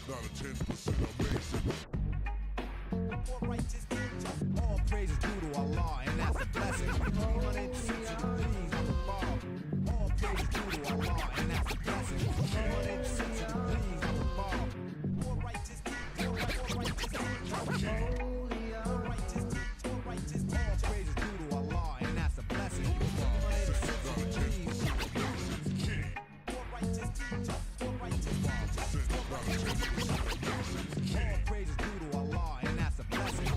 not a 10% amazing. All praise is due to Allah, and that's a blessing. 360 degrees on the bar. All praise is due to Allah, and that's a blessing. 360 degrees on the bar. All righteous, all praise is due to Allah, and that's a blessing. 360 degrees. All righteous, all praise is due to Allah, and that's a blessing.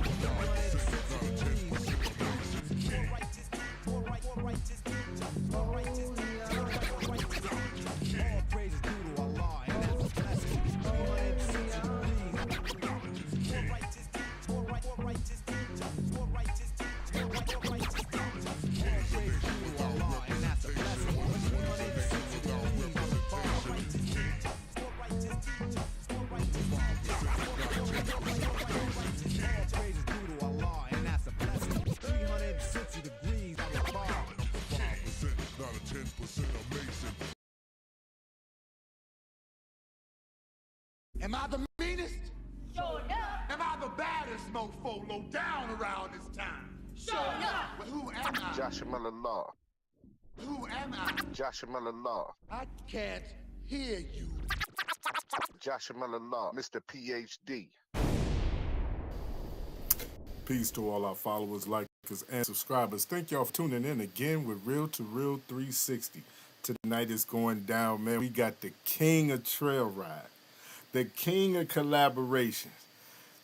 Am I the meanest? Sure enough. Am I the baddest mofo low down around this time? Sure enough. Well, who am I? Joshua Law. Who am I? Joshua Law. I can't hear you. Joshua Law, Mr. PhD. Peace to all our followers, likers, and subscribers. Thank y'all for tuning in again with Real2reel360. Tonight is going down, man. We got the king of trail ride, the king of collaborations,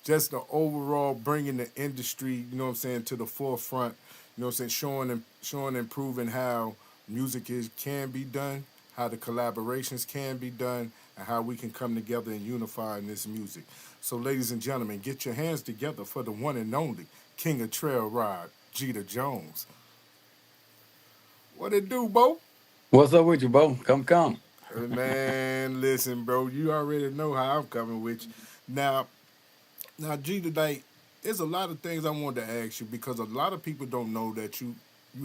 just the overall bringing the industry, you know what I'm saying, to the forefront, you know what I'm saying, showing and proving how music can be done, how the collaborations can be done, and how we can come together and unify in this music. So, ladies and gentlemen, get your hands together for the one and only king of trail ride, Jeter Jones. What it do, Bo? What's up with you, Bo? Come. Man, listen, bro, you already know how I'm coming with you. Now, Jeter, like, there's a lot of things I wanted to ask you because a lot of people don't know that you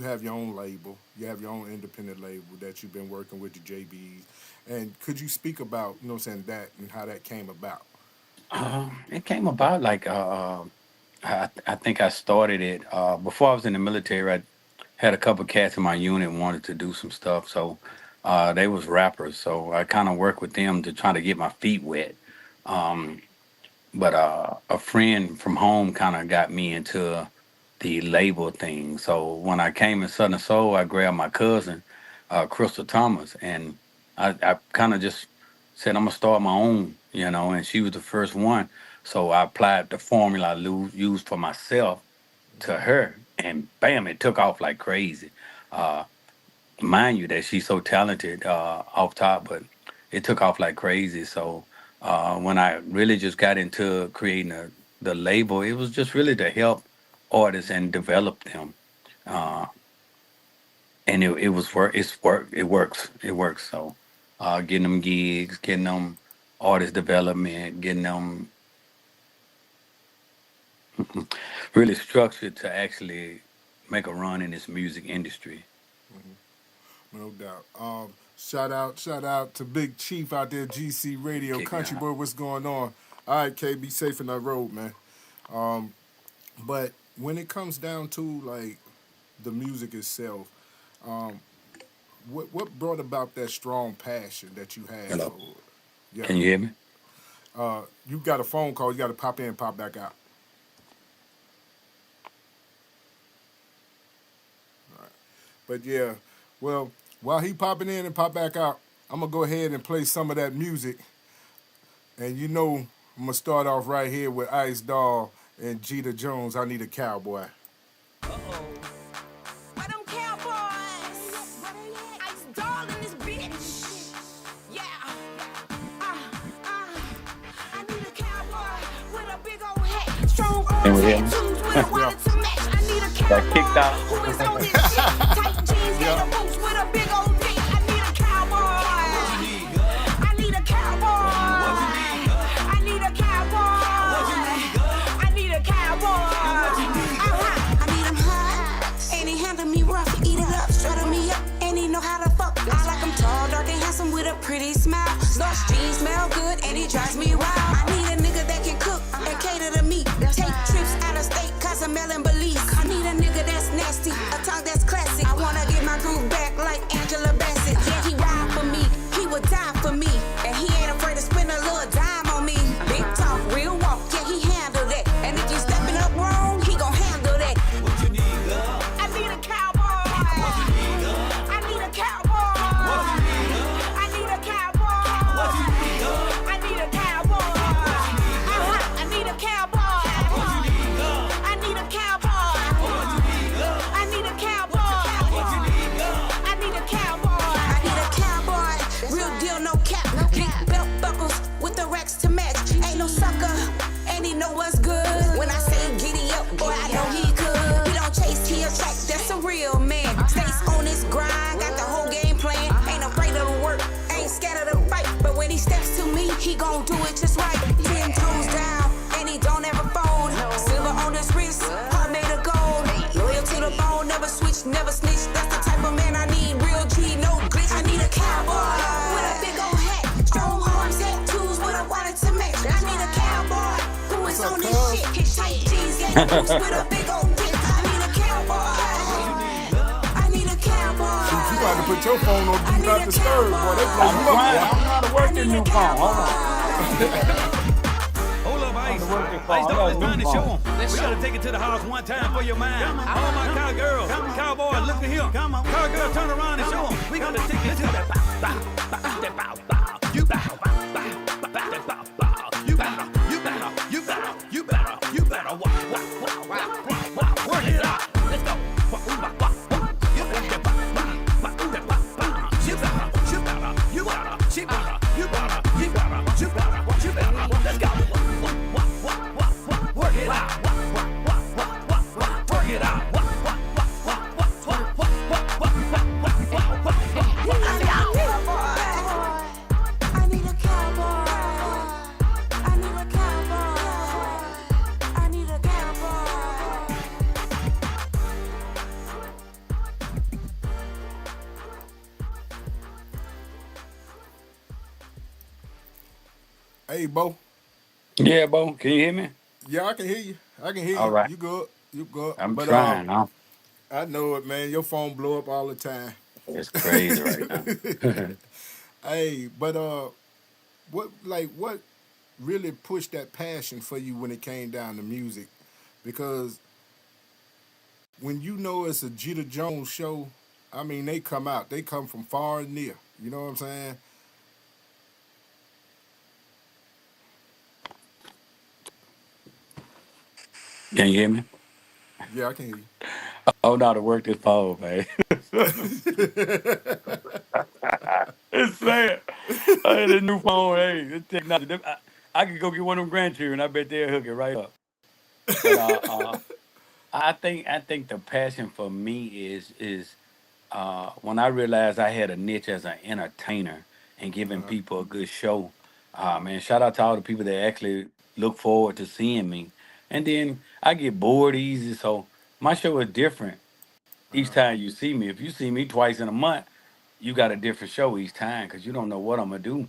have your own label. You have your own independent label that you've been working with, the JBs. And could you speak about, you know what I'm saying, that and how that came about? It came about like I think I started it before I was in the military. I had a couple cats in my unit wanted to do some stuff, so they was rappers. So I kind of worked with them to try to get my feet wet. But a friend from home kind of got me into the label thing. So when I came in Southern Soul, I grabbed my cousin, Crystal Thomas, and I kind of just said, I'm going to start my own, you know, and she was the first one. So I applied the formula I used for myself to her, and bam, it took off like crazy. Mind you that she's so talented off top, but it took off like crazy. So when I really just got into creating the label, it was just really to help artists and develop them. And it works. So getting them gigs, getting them artist development, getting them really structured to actually make a run in this music industry. Mm-hmm. No doubt. Shout out to Big Chief out there, GC Radio, Country Boy, what's going on? All right, K, be safe in that road, man. But when it comes down to, like, the music itself, what brought about that strong passion that you had? Hello? Yeah. Can you hear me? You got a phone call. You got to pop in, pop back out. All right. But, yeah, well, while he popping in and pop back out, I'm going to go ahead and play some of that music. And you know I'm going to start off right here with Ice Doll and Jeter Jones, I Need a Cowboy. Can we hear me? Got kicked out. Pretty smile, those jeans smell good, and he drives me wild. Boots with a big old dick. I need a cowboy. I need a Shoot, you got to put your cowboy. phone on I Do need Not a Disturb, boy. They blow I'm you up, trying. boy. I don't know how to cowboy. I work this need a new phone. Hold on. cowboy. Hold up, I don't know how Ice. to work this Ice phone. I Dog got is a trying new to show phone. them. We gotta take it to the house one time for your mind. All my cowgirls, cowboys, look at here. Cowgirls, turn around and show them. We gonna take it to the bow. You bow, you better, work it out. Let's go. You better. Let's go. Work it out. Work it out. I need a cowboy. I need a cowboy. I need a cowboy. Hey, Bo. Yeah, Bo. Can you hear me? Yeah, I can hear you. I can hear All you. right. You good. You good. I'm But trying. Huh? I know it, man. Your phone blow up all the time. It's crazy right now. Hey, but what really pushed that passion for you when it came down to music? Because when you know it's a Jeter Jones show, I mean they come out. They come from far and near. You know what I'm saying? Can you hear me? Yeah, I can hear Oh, no, to work this phone, man. It's sad. I had a new phone. Hey, this technology. I could go get one of them grandchildren. I bet they'll hook it right up. But I think the passion for me is when I realized I had a niche as an entertainer and you. giving people a good show. Man, shout out to all the people that actually look forward to seeing me. And then I get bored easy, so my show is different each time you see me. If you see me twice in a month, you got a different show each time because you don't know what I'm gonna do.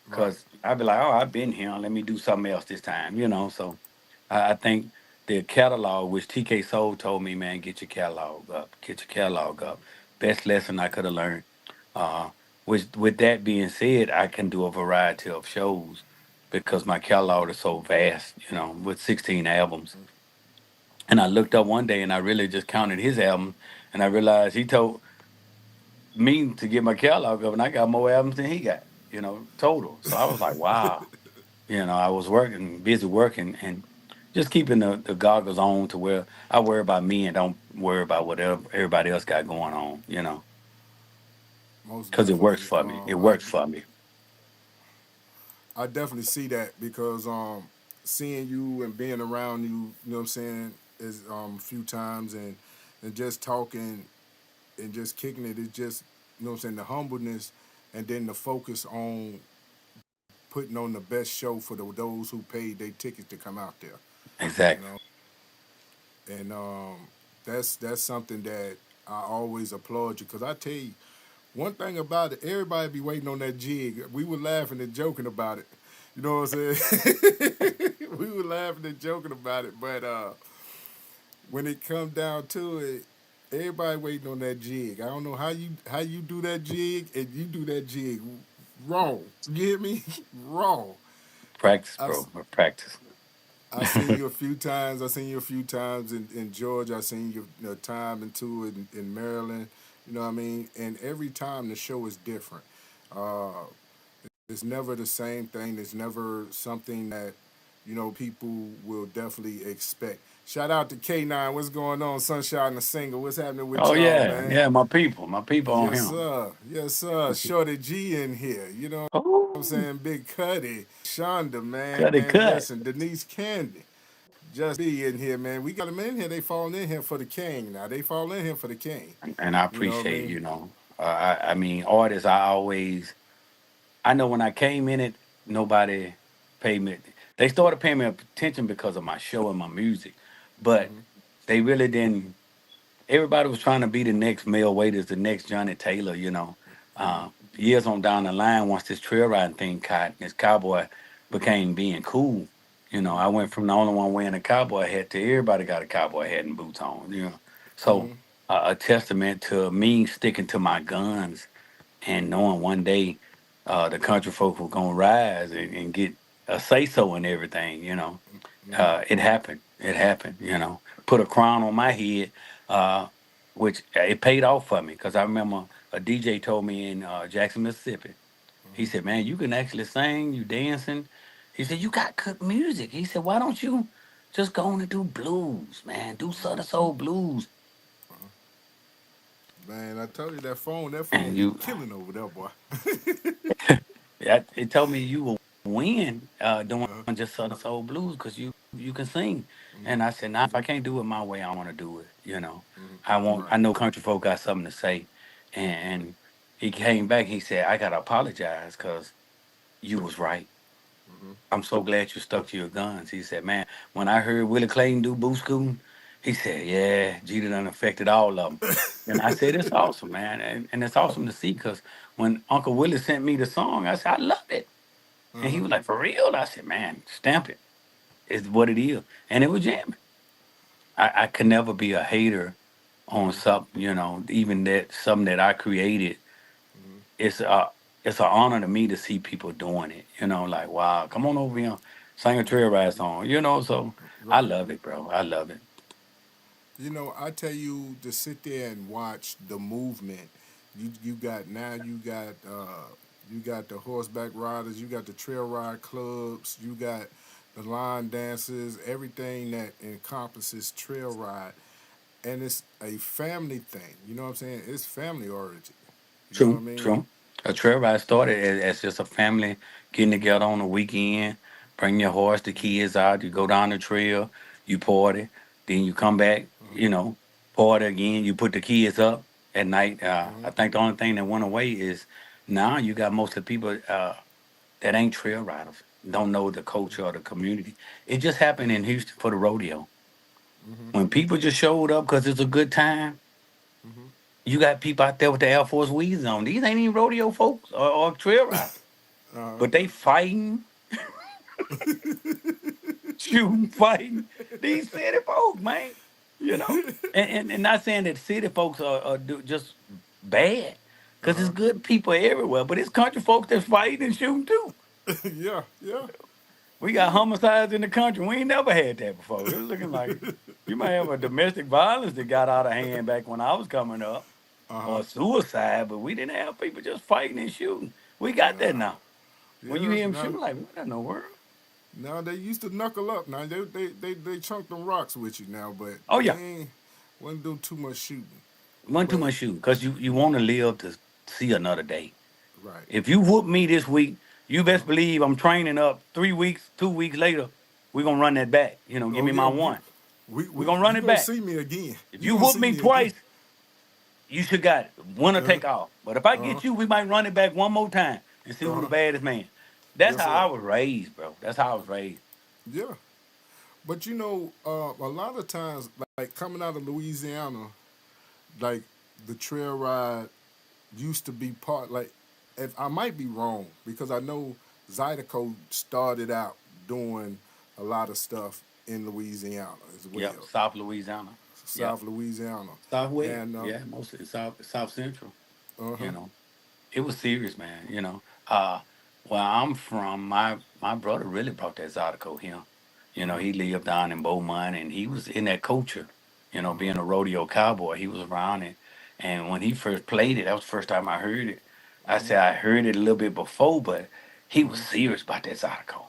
Right. Because I'd be like, oh, I've been here. Let me do something else this time. So I think the catalog, which TK Soul told me, man, get your catalog up, get your catalog up. Best lesson I could have learned. Uh, with that being said, I can do a variety of shows because my catalog is so vast, with 16 albums. And I looked up one day and I really just counted his album and I realized he told me to get my catalog up and I got more albums than he got, total. So I was like, wow. I was working, busy working, and just keeping the goggles on to where I worry about me and don't worry about whatever everybody else got going on, Most because it works definitely. for me. It works for me. I definitely see that because seeing you and being around you, you know what I'm saying, is a few times and just talking and just kicking it is just, you know what I'm saying, the humbleness and then the focus on putting on the best show for those who paid their tickets to come out there, you Exactly. know. And that's something that I always applaud you because I tell you one thing about it, everybody be waiting on that jig. We were laughing and joking about it. You know what I'm saying? We were laughing and joking about it, but when it come down to it, everybody waiting on that jig. I don't know how you do that jig, and you do that jig wrong. You hear me? Wrong. Practice, I, bro. Practice. I seen you a few times. I seen you a few times in Georgia. I seen you, time into it in Maryland. You know what I mean? And every time the show is different. Uh, it's never the same thing. It's never something that people will definitely expect. Shout out to K9. What's going on? Sunshine the Single. What's happening with Oh y'all, yeah, man? yeah. My people on Yes, him. sir. Yes, sir. Shorty G in here. You know what I'm Oh, saying? Big Cuddy. Shonda, man. cut it, cut. Listen, Denise Candy. Just be in here, man. We got them in here. They fall in here for the king. Now they fall in here for the king. And I You know what I appreciate, mean? I mean, artists. I know when I came in it, nobody paid me. They started paying me attention because of my show and my music, but Hmm. they really didn't. Everybody was trying to be the next Mel Waiters, the next Johnny Taylor. Years on down the line, once this trail riding thing caught, this cowboy became being cool. I went from the only one wearing a cowboy hat to everybody got a cowboy hat and boots on. So a testament to me sticking to my guns and knowing one day the country folk were gonna rise and get a say so and everything. It happened. It happened. Put a crown on my head, which it paid off for me because I remember a DJ told me in Jackson, Mississippi. He said, "Man, you can actually sing, you dancing." He said, "You got good music." He said, "Why don't you just go on and do blues, man? Do Southern soul blues." Man, I tell you that phone And be you, killing over there, boy. it told me you will win doing just Southern soul blues because you can sing. And I said, "Nah, if I can't do it my way, I want to do it. I want. Right. I know country folk got something to say." And he came back. He said, "I gotta apologize because you was right. I'm so glad you stuck to your guns." He said, "Man, when I heard Willie Clayton do boot scooting," he said, "Yeah, Jeter done affected all of them." And I said, "It's awesome, man." And it's awesome to see because when Uncle Willie sent me the song, I said, "I loved it." And he was like, "For real?" I said, "Man, stamp it. It's what it is." And it was jamming. I could never be a hater on something, even that something that I created. It's it's an honor to me to see people doing it. Like, wow, come on over here, sing a trail ride song. So I Right. love it, bro. I love it. I tell you to sit there and watch the movement. You got now you got the horseback riders, you got the trail ride clubs, you got the line dances, everything that encompasses trail ride, and it's a family thing. You know what I'm saying? It's family origin. You know what I True, mean? true. A trail ride started as just a family getting together on the weekend. Bring your horse, the kids out. You go down the trail, you party, then you come back. Party again. You put the kids up at night. I think the only thing that went away is now you got most of the people that ain't trail riders. Don't know the culture or the community. It just happened in Houston for the rodeo. When people just showed up because it's a good time, you got people out there with the Air Force Weeds on. These ain't even rodeo folks or trail riders, but they fighting, shooting, fighting. These city folks, man. And not saying that city folks are just bad, because it's good people everywhere, but it's country folks that's fighting and shooting too. Yeah, yeah, We got yeah. homicides in the country. We ain't never had that before. It was looking like you might have a domestic violence that got out of hand back when I was coming up, or suicide, but we didn't have people just fighting and shooting. We got that now. When you Yeah. hear them Now, shooting, like, what in the world? now they used to knuckle up. Now they chunk them rocks with you now, but Oh, they yeah. ain't wouldn't do too much shooting. One too But much shooting because you want to live to see another day. right. If you whoop me this week, you best believe I'm training up 3 weeks, 2 weeks later, we're going to run that back. Give Oh me yeah, my one. We're going to run you it gonna back. see me again. If You you gonna whoop see me me again. twice, you should got it. Winner Uh take all. But if I huh. get you, we might run it back one more time and see who the Uh huh. baddest man. That's Yes how I sir. was raised, bro. That's how I was raised. Yeah. But a lot of times, like coming out of Louisiana, like the trail ride used to be part. Like, if I might be wrong because I know Zydeco started out doing a lot of stuff in Louisiana as Yep, well, South Louisiana. Yep. South Louisiana, Southwest. and Yeah, mostly South Central. uh You huh, know. It was serious, man. Where I'm from, my brother really brought that Zydeco here. He lived down in Beaumont and he was in that culture, being a rodeo cowboy. He was around it. And when he first played it, that was the first time I heard it. I said I heard it a little bit before, but he was serious about that Zydeco.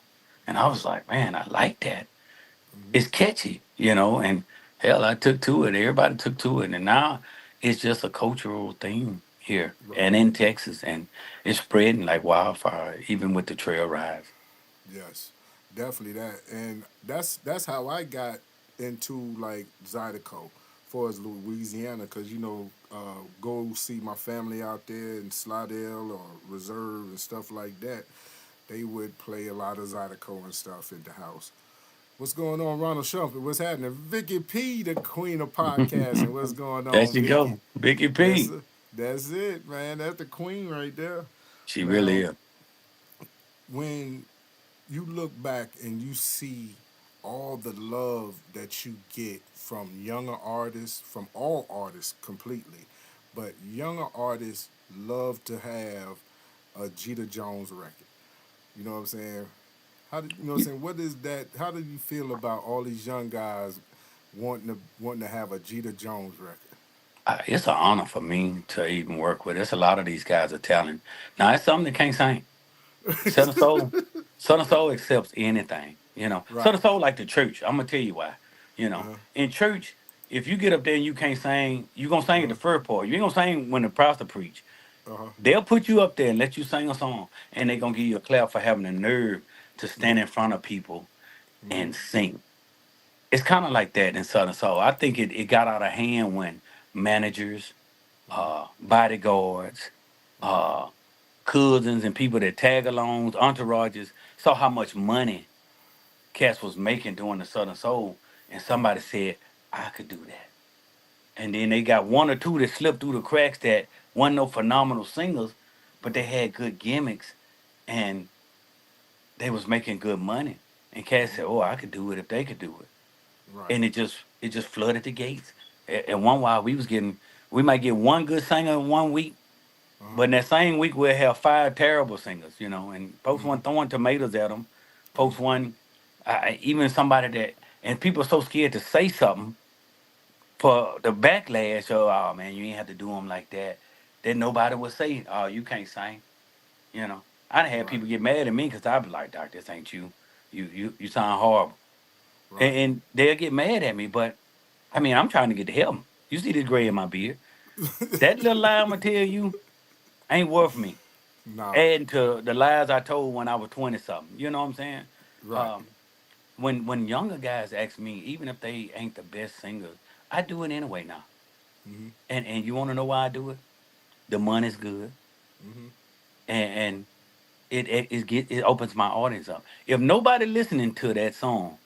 And I was like, man, I like that. It's catchy, and hell, I took to it. Everybody took to it. And now it's just a cultural thing here right, and in Texas. And it's spreading like wildfire, even with the trail rides. yes, definitely that, and that's how I got into like Zydeco, for as Louisiana, because go see my family out there in Slidell or Reserve and stuff like that. They would play a lot of Zydeco and stuff at the house. What's going on, Ronald Shumpert? What's happening? Vicky P, the queen of podcasting. What's going There on, you Vicky? go. Biggie That's P. it. That's it, man. That's the queen right there. She really Now, is. when you look back and you see all the love that you get from younger artists, from all artists completely, but younger artists love to have a Jeter Jones record. You know what I'm saying? How do you know what I'm saying? What is that? How do you feel about all these young guys wanting to have a Jeter Jones record? It's an honor for me to even work with. There's a lot of these guys are talented. Now, it's something that can't sing. Southern Soul, Southern Soul accepts anything. Right. Southern Soul like the church. I'm gonna tell you why. In church, if you get up there and you can't sing, you gonna sing at the first part. You ain't gonna sing when the pastor preach. Uh-huh. They'll put you up there and let you sing a song, and they gonna give you a clap for having the nerve to stand in front of people and sing. It's kind of like that in Southern Soul. I think it got out of hand when managers, bodyguards, uh, cousins, and people that tag alongs, entourages saw how much money Cass was making doing the Southern Soul, and somebody said, I could do that. And then they got one or two that slipped through the cracks that weren't no phenomenal singers, but they had good gimmicks and they was making good money. And Cass said, "Oh, I could do it if they could do it." Right. And it just flooded the gates. And one while we might get one good singer in one week, but in that same week we'll have five terrible singers, and folks want throwing tomatoes at them. Folks want even somebody that, and people are so scared to say something for the backlash of, oh man, you ain't have to do them like that. That nobody would say, oh, you can't sing. You know, I done had Right. people get mad at me because I be like, Doc, this ain't you. You sound horrible. Right. And they'll get mad at me, but I mean, I'm trying to get to heaven. You see this gray in my beard. That little lie I'm gonna tell you ain't worth me. No. Adding to the lies I told when I was 20 something. You know what I'm saying? Right. Um, when younger guys ask me, even if they ain't the best singers, I do it anyway now. And you want to know why I do it? The money's good, and it opens my audience up. If nobody listening to that song,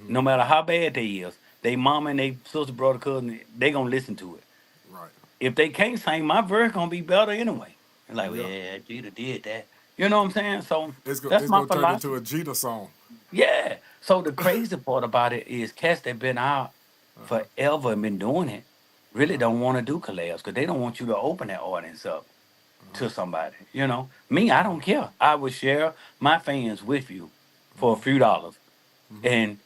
no matter how bad they is, they mama and they sister, brother, cousin, they gonna listen to it. Right. If they can't sing, my verse gonna be better anyway. And like, well, Yeah. yeah, Jeter did that. You know what I'm saying? So that's It's my gonna turn into philosophy. a Jeter song. Yeah. So the crazy part about it is cats that been out forever and been doing it really don't want to do collabs because they don't want you to open that audience up to somebody. Me, I don't care. I would share my fans with you for a few dollars. And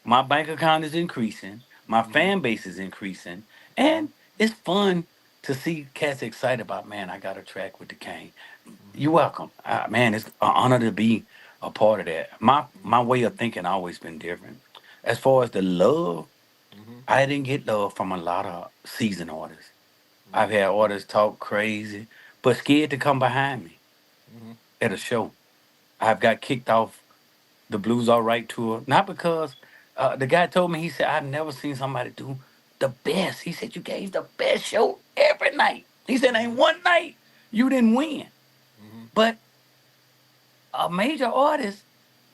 my bank account is increasing, my fan base is increasing, and it's fun to see cats excited about, man, I got a track with the Kane. You're welcome. Man, it's an honor to be a part of that. My way of thinking always been different. As far as the love, I didn't get love from a lot of seasoned artists. I've had artists talk crazy, but scared to come behind me at a show. I've got kicked off the Blues All Right tour, not because the guy told me, he said, I've never seen somebody do the best. He said, you gave the best show every night. He said, ain't one night you didn't win. But a major artist,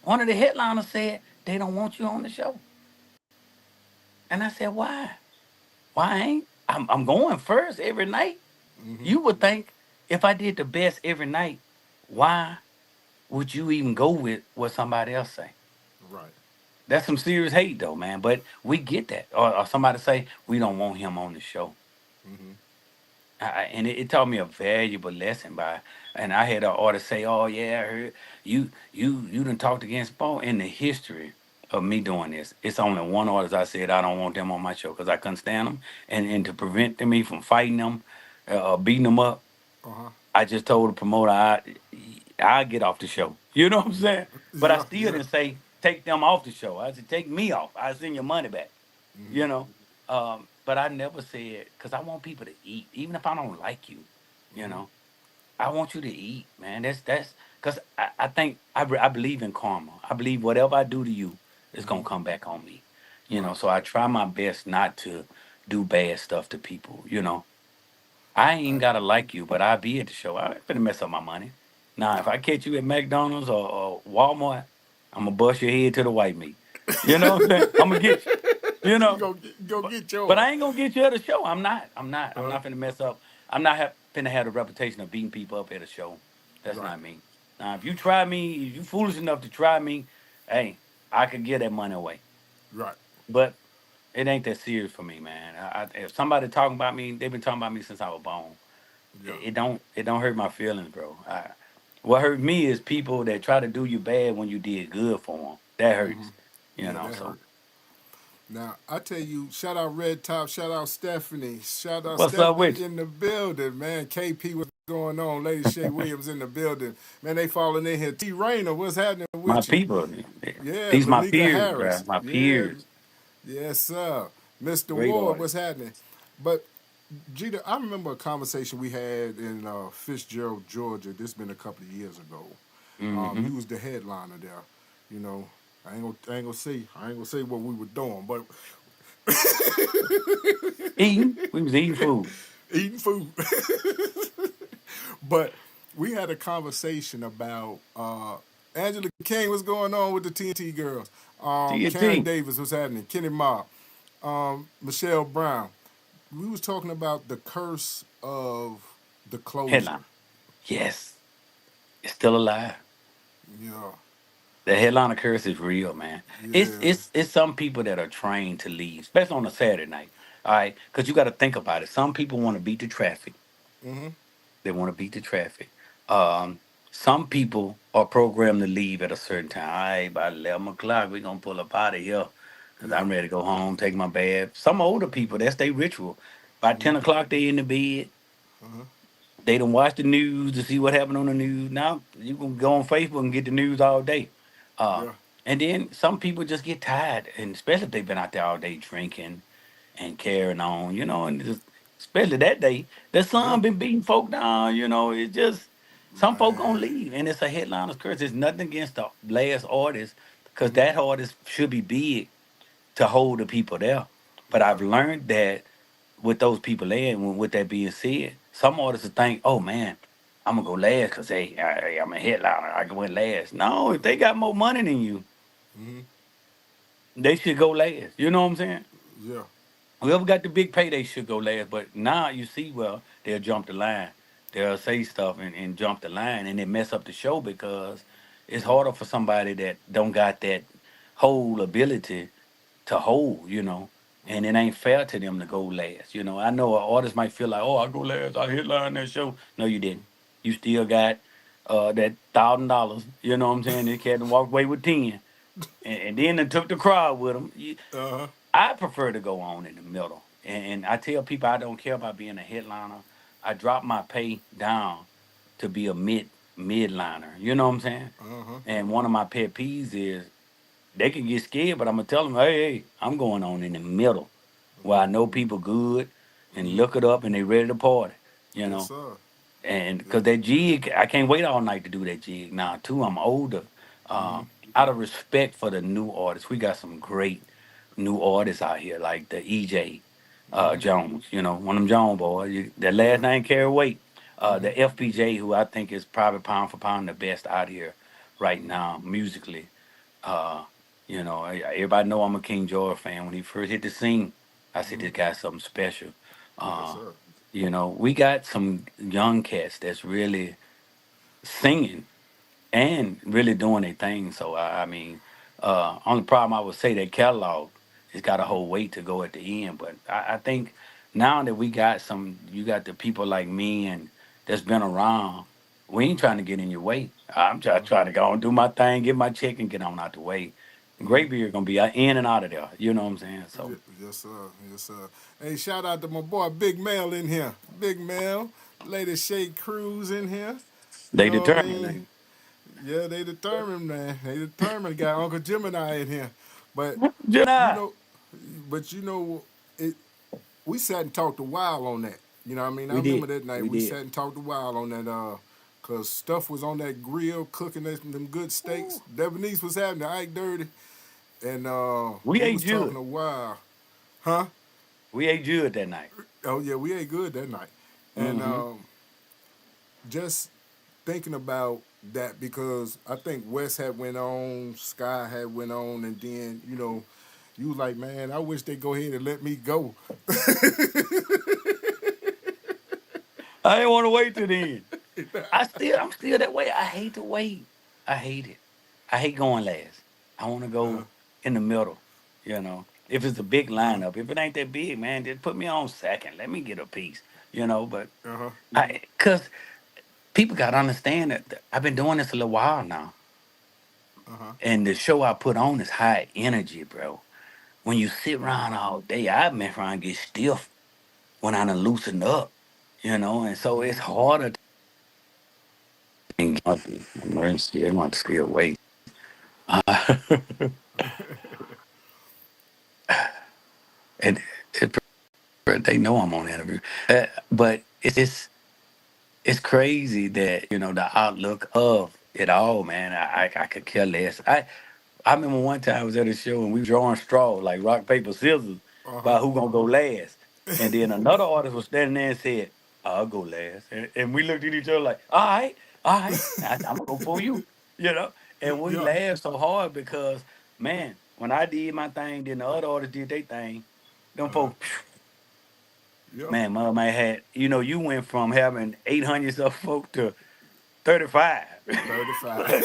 one of the headliners said, they don't want you on the show. And I said, why? Why ain't? I'm going first every night. You would think if I did the best every night, why would you even go with what somebody else say? Right. That's some serious hate though, man. But we get that. Or somebody say, we don't want him on the show. And it taught me a valuable lesson by, and I had an artist say, "Oh yeah, I heard you done talked against Paul." In the history of me doing this, it's only one artist I said I don't want them on my show because I couldn't stand them, and to prevent me from fighting them, beating them up, Uh-huh. I just told the promoter I get off the show. You know what I'm saying? But I Yeah. still Yeah. didn't say take them off the show. I said take me off. I send your money back. You know. But I never said because I want people to eat, even if I don't like you. You know, I want you to eat, man. That's because I think I believe in karma. I believe whatever I do to you is gonna come back on me. Right. So I try my best not to do bad stuff to people. I ain't gotta like you, but I be at the show. I ain't finna mess up my money. Now, if No. I catch you at McDonald's or Walmart, I'm gonna bust your head to the white meat. You know what I'm saying? I'm gonna get you. You You know, go but get but yours. I ain't gonna get you at a show. I'm not. I'm not. I'm Uh, not finna mess up. I'm not finna have the reputation of beating people up at a show. That's right. not me. Now, if you try me, if you foolish enough to try me, hey, I could get that money away. Right. But it ain't that serious for me, man. If somebody talking about me, they've been talking about me since I was born. Yeah. It don't hurt my feelings, bro. What hurt me is people that try to do you bad when you did good for them. That hurts, Yeah, that So hurt. Now I tell you, shout out Red Top, shout out Stephanie, shout out what's up Stephanie with you? in the building, man. KP, what's going on? Lady Shay Williams in the building, man. They falling in here. T Rayner, what's happening My with you? people, Yeah, these my Lanika peers, bro. Harris, My yeah, peers, yes sir. Mr. great Ward, artists. what's happening? But Jeter, I remember a conversation we had in Fitzgerald, Georgia. This been a couple of years ago. Hmm. You was the headliner there. You know, I ain't gonna say what we were doing, but Eating, we was eating food. eating food. But we had a conversation about Angela King, what's going on with the TNT girls? Karen TNT Davis, what's happening? Kenny Ma, Michelle Brown. We was talking about the curse of the closure. headline. Yes, it's still alive. Yeah, The headliner curse is real, man. It's yeah, it's it's some people that are trained to leave, especially on a Saturday night. All right, because you got to think about it. Some people want to beat the traffic. They want to beat the traffic. Um, some people are programmed to leave at a certain time. All right, by 11 o'clock, we're gonna pull up out of here because yeah, I'm ready to go home, take my bath. Some older people, that's their ritual. By 10 o'clock, they in the bed. They don't watch the news to see what happened on the news. Now you can go on Facebook and get the news all day. Uh, yeah, and then some people just get tired, and especially if they've been out there all day drinking and carrying on, and just, especially that day, the yeah. sun been beating folk down. It's just some folk gonna Man, leave, and it's a headliner's curse. It's nothing against the last artist, because hmm, that artist should be big to hold the people there. But yeah, I've learned that with those people there, and with that being said, some artists will think, "Oh man, I'm gonna go last because hey, I'm a headliner. I can win last." No, if they got more money than you, they should go last. You know what I'm saying? yeah, Whoever got the big pay, they should go last. But now you see, well, they'll jump the line. They'll say stuff and jump the line, and they mess up the show because it's harder for somebody that don't got that whole ability to hold. And it ain't fair to them to go last. I know an artist might feel like, oh, I go last, I headline that show. No, you didn't. You still got that $1,000. You know what I'm saying? They can't walk away with 10. And then they took the crowd with them. I prefer to go on in the middle. And I tell people I don't care about being a headliner. I drop my pay down to be a midliner. You know what I'm saying? And one of my pet peeves is they can get scared, but I'm gonna tell them, hey, I'm going on in the middle where I know people good and look it up and they ready to party. You yes know, sir, and yeah, because that jig, I can't wait all night to do that jig. Now, too, I'm older. Out of respect for the new artists, we got some great new artists out here, like the EJ Jones. One of them Jones boys. That last yeah, name carry weight. The FPJ, who I think is probably pound for pound the best out here right now musically. Uh, everybody know I'm a King George fan. When he first hit the scene, I said this guy's something special. yes Uh, sir. we got some young cats that's really singing and really doing their thing. So I mean, only problem I would say that catalog has got a whole weight to go at the end. But I think now that we got you got the people like me and that's been around. We ain't trying to get in your way. I'm just trying to go and do my thing, get my check, and get on out the way. Great beer gonna be in and out of there. You know what I'm saying? So Yes sir, yes sir. Hey, shout out to my boy Big Mel in here. Big Mel, Lady Shay Cruz in here. You they know what I determined. mean? Yeah, they determined, man. They determined. Got Uncle Gemini in here, but you Gemini. know, it. We sat and talked a while on that. You know what I mean? I We remember did. that night. We We did. sat and talked a while on that. Cause stuff was on that grill cooking them good steaks. Ooh. Debonese was having the Ike Dirty, and We we ate was talking good. a while, huh? We ate good that night. Oh yeah, we ate good that night, and Hmm. just thinking about that because I think West had went on, Sky had went on, and then you was like, man, I wish they go ahead and let me go. I didn't want to wait till the end. I'm still that way. I hate to wait. I hate it. I hate going last. I want to Uh-huh. go in the middle. If it's a big Uh-huh. lineup, if it ain't that big, man, just put me on second. Let me get a piece. But Uh-huh. because people got to understand that I've been doing this a little while now, Uh-huh. and the show I put on is high energy, bro. When you sit Uh-huh. around all day, I've been trying to get stiff when I done loosened up, and so it's Mm-hmm. harder and emergency. They want to still wait. Uh, and it, they know I'm on interview, but it's crazy that the outlook of it all, man. I could care less. I remember one time I was at a show and we were drawing straws like rock paper scissors Uh-huh. about who gonna go last, and then another artist was standing there and said, "I'll go last," and we looked at each other like, all right, I'm gonna go for you, you know. And we Yeah. laughed so hard because, man, when I did my thing, then the other artists did their thing. Them Uh-huh. folks, Yeah. man, mother man had, you went from having 800 of folk to 35. 35.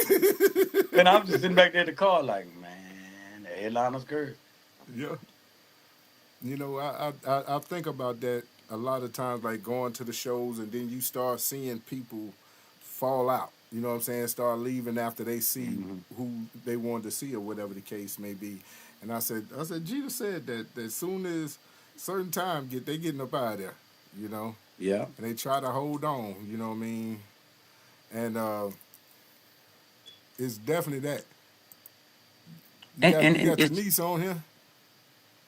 And I'm just sitting back there in the car like, man, the headliner's girl. Yeah. I think about that a lot of times, like going to the shows, and then you start seeing people fall out. You know what I'm saying? Start leaving after they see Hmm. who they wanted to see, or whatever the case may be. And I said, Jesus said that as soon as certain time they getting up out of there, you know, Yeah. and they try to hold on. You know what I mean? And it's definitely that. You And, got and, you and got your it's niece on here.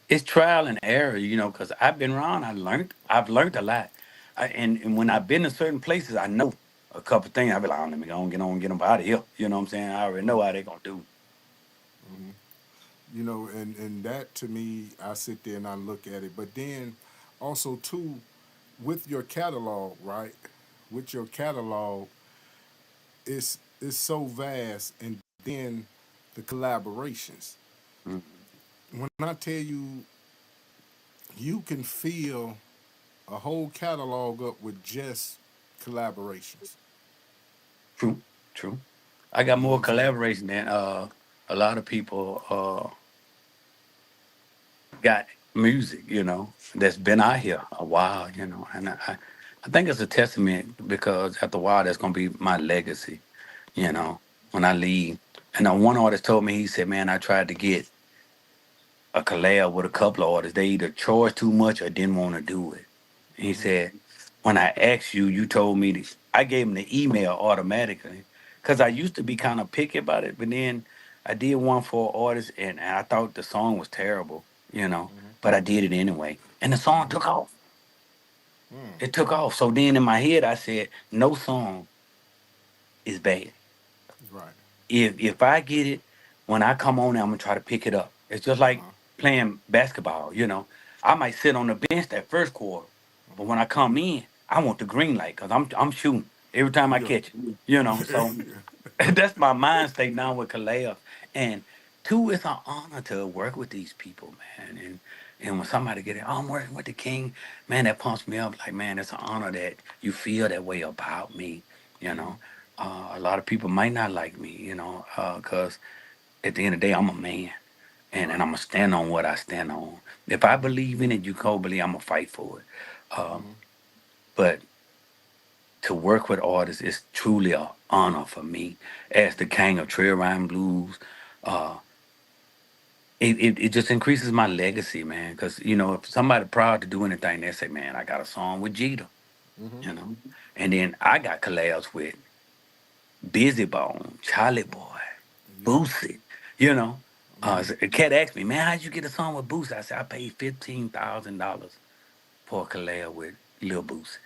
it's trial and error, because I've been around, I've learned a lot. And when I've been to certain places, I know a couple things. I be like, oh, let me go and get them out of here. You know what I'm saying? I already know how they gonna do. And that to me, I sit there and I look at it. But then also too, with your catalog, right? With your catalog, it's so vast, and then the collaborations. Mhm. When I tell you, you can fill a whole catalog up with just collaborations. True, true. I got You know what more I'm saying? collaboration than a lot of people got music, that's been out here a while, and I think it's a testament because after a while that's gonna be my legacy, when I leave. And one artist told me, he said, man, I tried to get a collab with a couple of artists. They either charged too much or didn't want to do it. And he said, when I asked you, you told me this. I gave him the email automatically because I used to be kind of picky about it. But then I did one for an artist and I thought the song was terrible, but I did it anyway. And the song took off. It took off. So then in my head, I said, no song is bad. Right. If I get it, when I come on, I'm gonna try to pick it up. It's just like playing basketball. I might sit on the bench that first quarter, but when I come in, I want the green light because I'm shooting every time I Yeah. catch it. So that's my mind state now with collabs. And two, it's an honor to work with these people, man. And when somebody get it, oh, I'm working with the king, man, that pumps me up. Like, man, it's an honor that you feel that way about me. You know, a lot of people might not like me, because at the end of the day, I'm a man, and Right. I'm gonna stand on what I stand on. If I believe in it, you co believe I'm gonna fight for it. But to work with artists is truly an honor for me as the king of trail rhyme blues. Uh, it just increases my legacy, man. Because if somebody proud to do anything, they say, "Man, I got a song with Jeter," you know, and then I got collabs with Busy Bone, Charlie Boy, Yeah. Boosie, you know. A cat asked me, man, how'd you get a song with Boosie? I said, I paid $15,000 for a collab with Lil Boosie.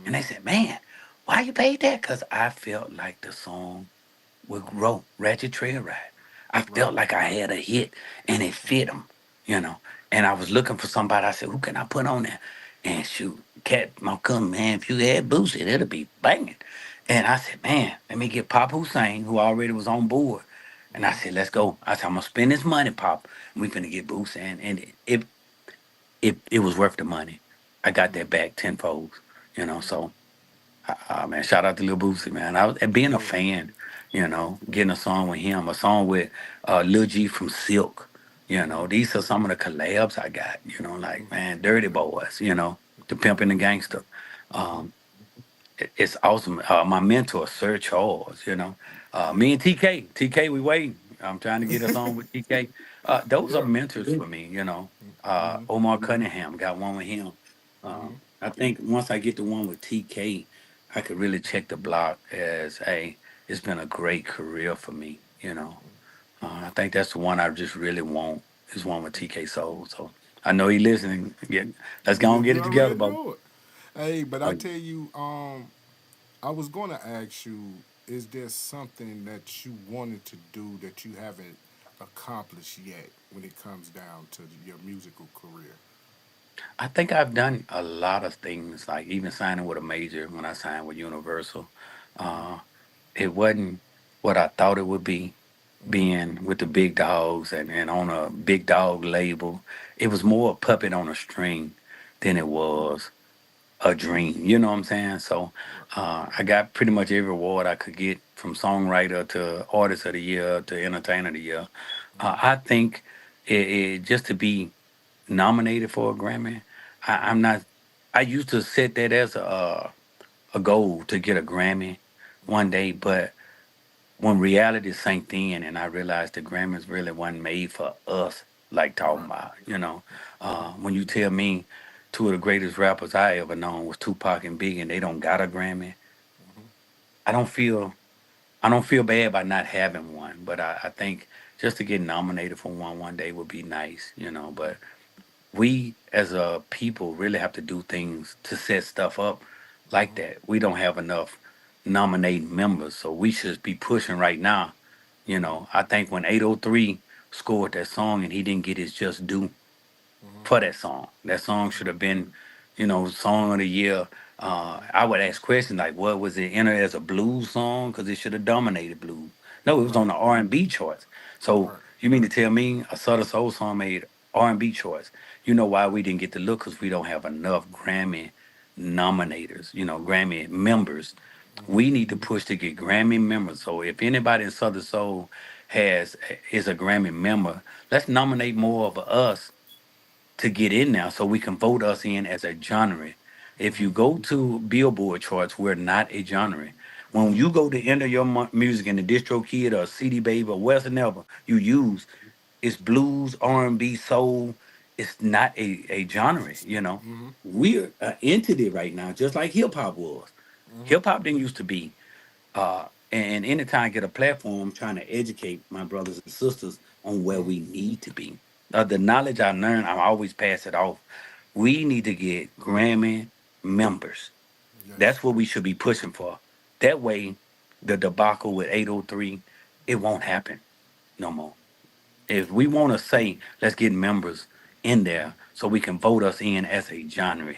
And they said, man, why you paid that? Because I felt like the song would grow, Ratchet Trail Ride. I Right. felt like I had a hit and it fit them, you know. And I was looking for somebody. I said, who can I put on there? And shoot, Cat, my cousin, man, if you had Boosie, it'll be banging. And I said, man, let me get Pop Hussein, who already was on board. And I said, let's go. I said, I'm gonna spend this money, Pop. And we finna get Boosie. And it was worth the money. I got that back tenfold, so. Man, shout out to Lil Boosie, man. I was and being a Yeah. fan, getting a song with him, a song with Lil G from Silk. These are some of the collabs I got. Like man, Dirty Boys. The Pimp and the Gangster. Um, it's awesome. My mentor, Sir Charles, me and TK, we waiting. I'm trying to get us on with TK. Those are Yeah. mentors for me, Omar Cunningham got one with him. I think once I get the one with TK, I could really check the block as it's been a great career for me. I think that's the one I just really want is one with TK Soul. So I know he listening. Let's go Yeah, and get you it together, already bro. know it. Hey, but I Oh, tell you, I was gonna ask you, is there something that you wanted to do that you haven't accomplished yet when it comes down to your musical career? I think I've done a lot of things, like even signing with a major when I signed with Universal. Uh, it wasn't what I thought it would be, being with the big dogs and on a big dog label. It was more a puppet on a string than it was a dream. You know what I'm saying? So I got pretty much every award I could get from songwriter to artist of the year to entertainer of the year. I think just to be nominated for a Grammy. I'm not. I used to set that as a goal to get a Grammy one day, but when reality sank in and I realized the Grammys really wasn't made for us, like talking Right. about, when you tell me two of the greatest rappers I ever known was Tupac and Big and they don't got a Grammy, I don't feel I don't feel bad by not having one, but I think just to get nominated for one day would be nice. But we as a people really have to do things to set stuff up like that. We don't have enough nominating members, so we should be pushing right now. I think when 803 scored that song and he didn't get his just due, for that song. That song should have been, song of the year. I would ask questions like, what was it entered as a blues song? Because it should have dominated blues. No, it was on Right. the R&B charts. So Right. you mean to tell me a Southern Soul song made R&B charts? You know why we didn't get the look? Because we don't have enough Grammy nominators, Grammy members. We need to push to get Grammy members. So if anybody in Southern Soul is a Grammy member, let's nominate more of us to get in now so we can vote us in as a genre. If you go to Billboard charts, we're not a genre. When you go to enter your music in the distro kid or CD baby or whatsoever you use, it's blues, R&B, soul. It's not a genre. We're an entity right now, just like hip hop was. Hip hop didn't used to be and anytime I get a platform, I'm trying to educate my brothers and sisters on where we need to be. The knowledge I learned, I always pass it off. We need to get Grammy members. Yes. That's what we should be pushing for. That way, the debacle with 803, it won't happen no more. If we want to say, let's get members in there so we can vote us in as a genre.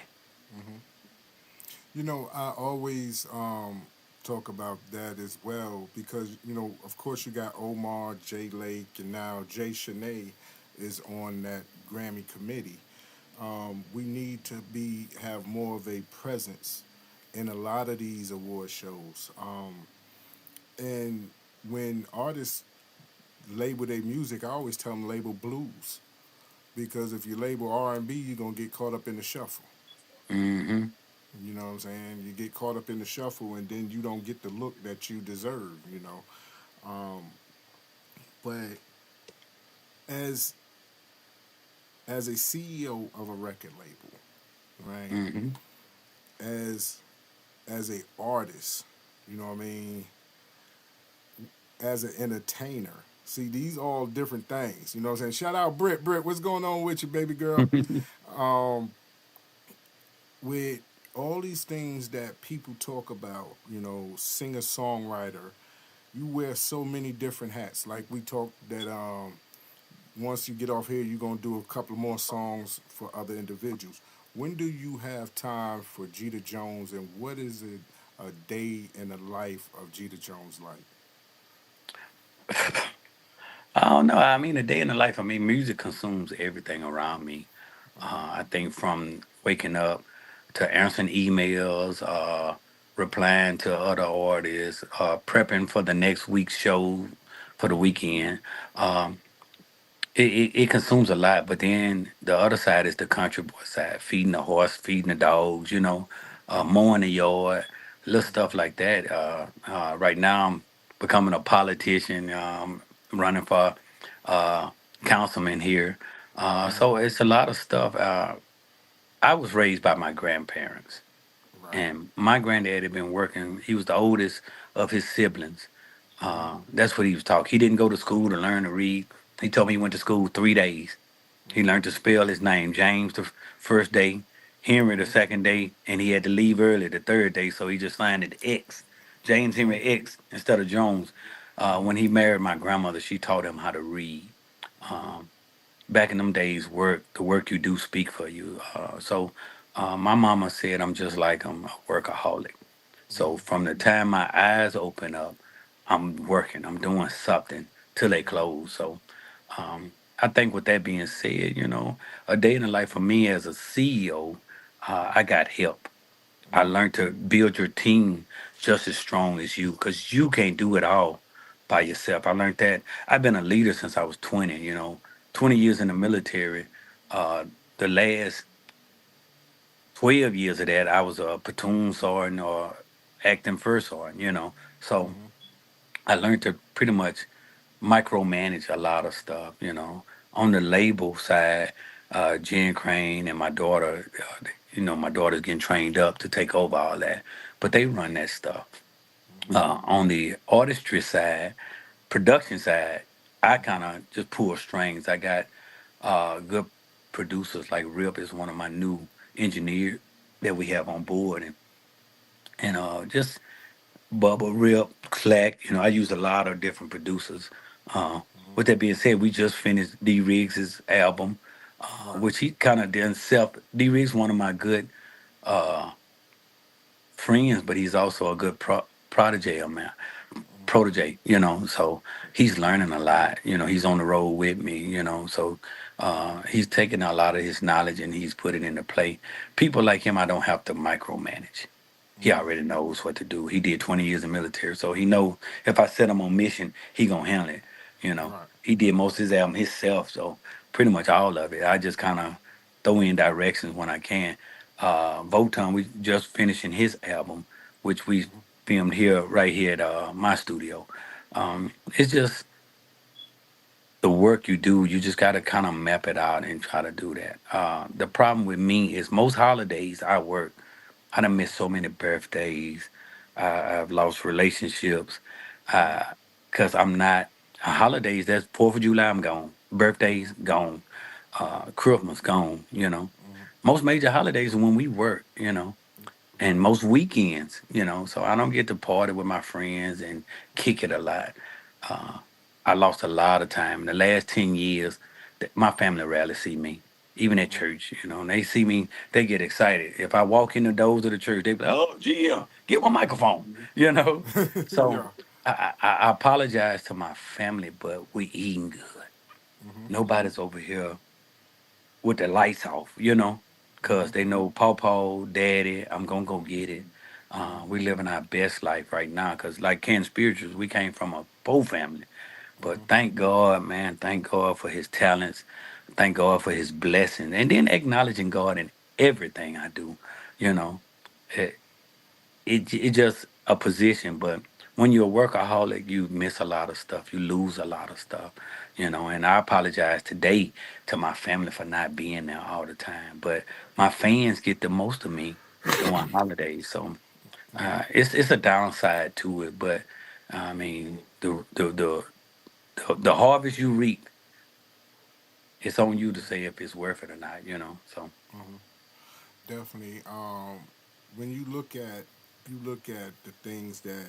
I always talk about that as well because of course, you got Omar, Jay Lake, and now Jay Shanae is on that Grammy committee. We need to have more of a presence in a lot of these award shows. And when artists label their music, I always tell them label blues because if you label R&B, you're gonna get caught up in the shuffle. Hmm. You know what I'm saying? You get caught up in the shuffle, and then you don't get the look that you deserve. But as a CEO of a record label, right? Hmm. As a artist, you know what I mean? As an entertainer. See, these all different things. You know what I'm saying? Shout out Britt. Britt, what's going on with you, baby girl? Um, with all these things that people talk about, singer songwriter, you wear so many different hats. Like we talked that once you get off here, you're gonna do a couple more songs for other individuals. When do you have time for Jeter Jones, and what is it a day in the life of Jeter Jones like? I don't know. I mean, a day in the life. I mean, music consumes everything around me. I think from waking up to answering emails, replying to other artists, prepping for the next week's show for the weekend. Um, it consumes a lot, but then the other side is the country boy side, feeding the horse, feeding the dogs, mowing the yard, little stuff like that. Right now, I'm becoming a politician, running for uh, councilman here. So it's a lot of stuff. I was raised by my grandparents. Right. And my granddad had been working. He was the oldest of his siblings. That's what he was taught. He didn't go to school to learn to read. He told me he went to school 3 days. He learned to spell his name, James the first day, Henry the second day, and he had to leave early the third day, so he just signed it X, James Henry X instead of Jones. When he married my grandmother, she taught him how to read. Um, Back in them days, the work you do speak for you. My mama said I'm just like I'm a workaholic. So from the time my eyes open up, I'm working. I'm doing something till they close. So I think with that being said, a day in the life for me as a CEO, I got help. I learned to build your team just as strong as you, because you can't do it all by yourself. I learned that. I've been a leader since I was 20, 20 years in the military. The last 12 years of that, I was a platoon sergeant or acting first sergeant, So I learned to pretty much micromanage a lot of stuff. On the label side, Jen Crane and my daughter, my daughter's getting trained up to take over all that, but they run that stuff. On the artistry side, production side, I kind of just pull strings. I got good producers like Rip is one of my new engineers that we have on board, and just Bubba, Rip, Clack. I use a lot of different producers. Uh, with that being said, we just finished D Riggs's album, Right. which he kind of did himself. D Riggs one of my good uh, friends, but he's also a good protege of mine. Protege, so he's learning a lot. He's on the road with me, so he's taking a lot of his knowledge and he's put it into play. People like him, I don't have to micromanage. He already knows what to do. He did 20 years in military, so he know if I set him on mission, he gonna handle it. Right. He did most of his album himself, so pretty much all of it. I just kind of throw in directions when I can. Voton, we just finishing his album, which we filmed here, right here at my studio. It's just the work you do. You just got to kind of map it out and try to do that. The problem with me is most holidays I work. I done missed so many birthdays. I've lost relationships because I'm not. Holidays, that's 4th of July, I'm gone. Birthdays, gone. Christmas, gone. Most major holidays are when we work. And most weekends. So I don't get to party with my friends and kick it a lot. Uh, I lost a lot of time in the last 10 years. My family rarely see me, even at church. And they see me, they get excited. If I walk in the doors of the church, they be like, "Oh, Jim, get my microphone." So Yeah. I apologize to my family, but we eating good. Nobody's over here with the lights off, because they know Pawpaw, Daddy, I'm gonna go get it. We living our best life right now, because like Ken Spirituals, we came from a poor family. But thank God, man, thank God for his talents. Thank God for his blessings. And then acknowledging God in everything I do. You know, it just a position, but when you're a workaholic, you miss a lot of stuff. You lose a lot of stuff. And I apologize today to my family for not being there all the time. But my fans get the most of me during holidays. So it's a downside to it, but I mean the harvest you reap, it's on you to say if it's worth it or not. So Definitely. When you look at the things that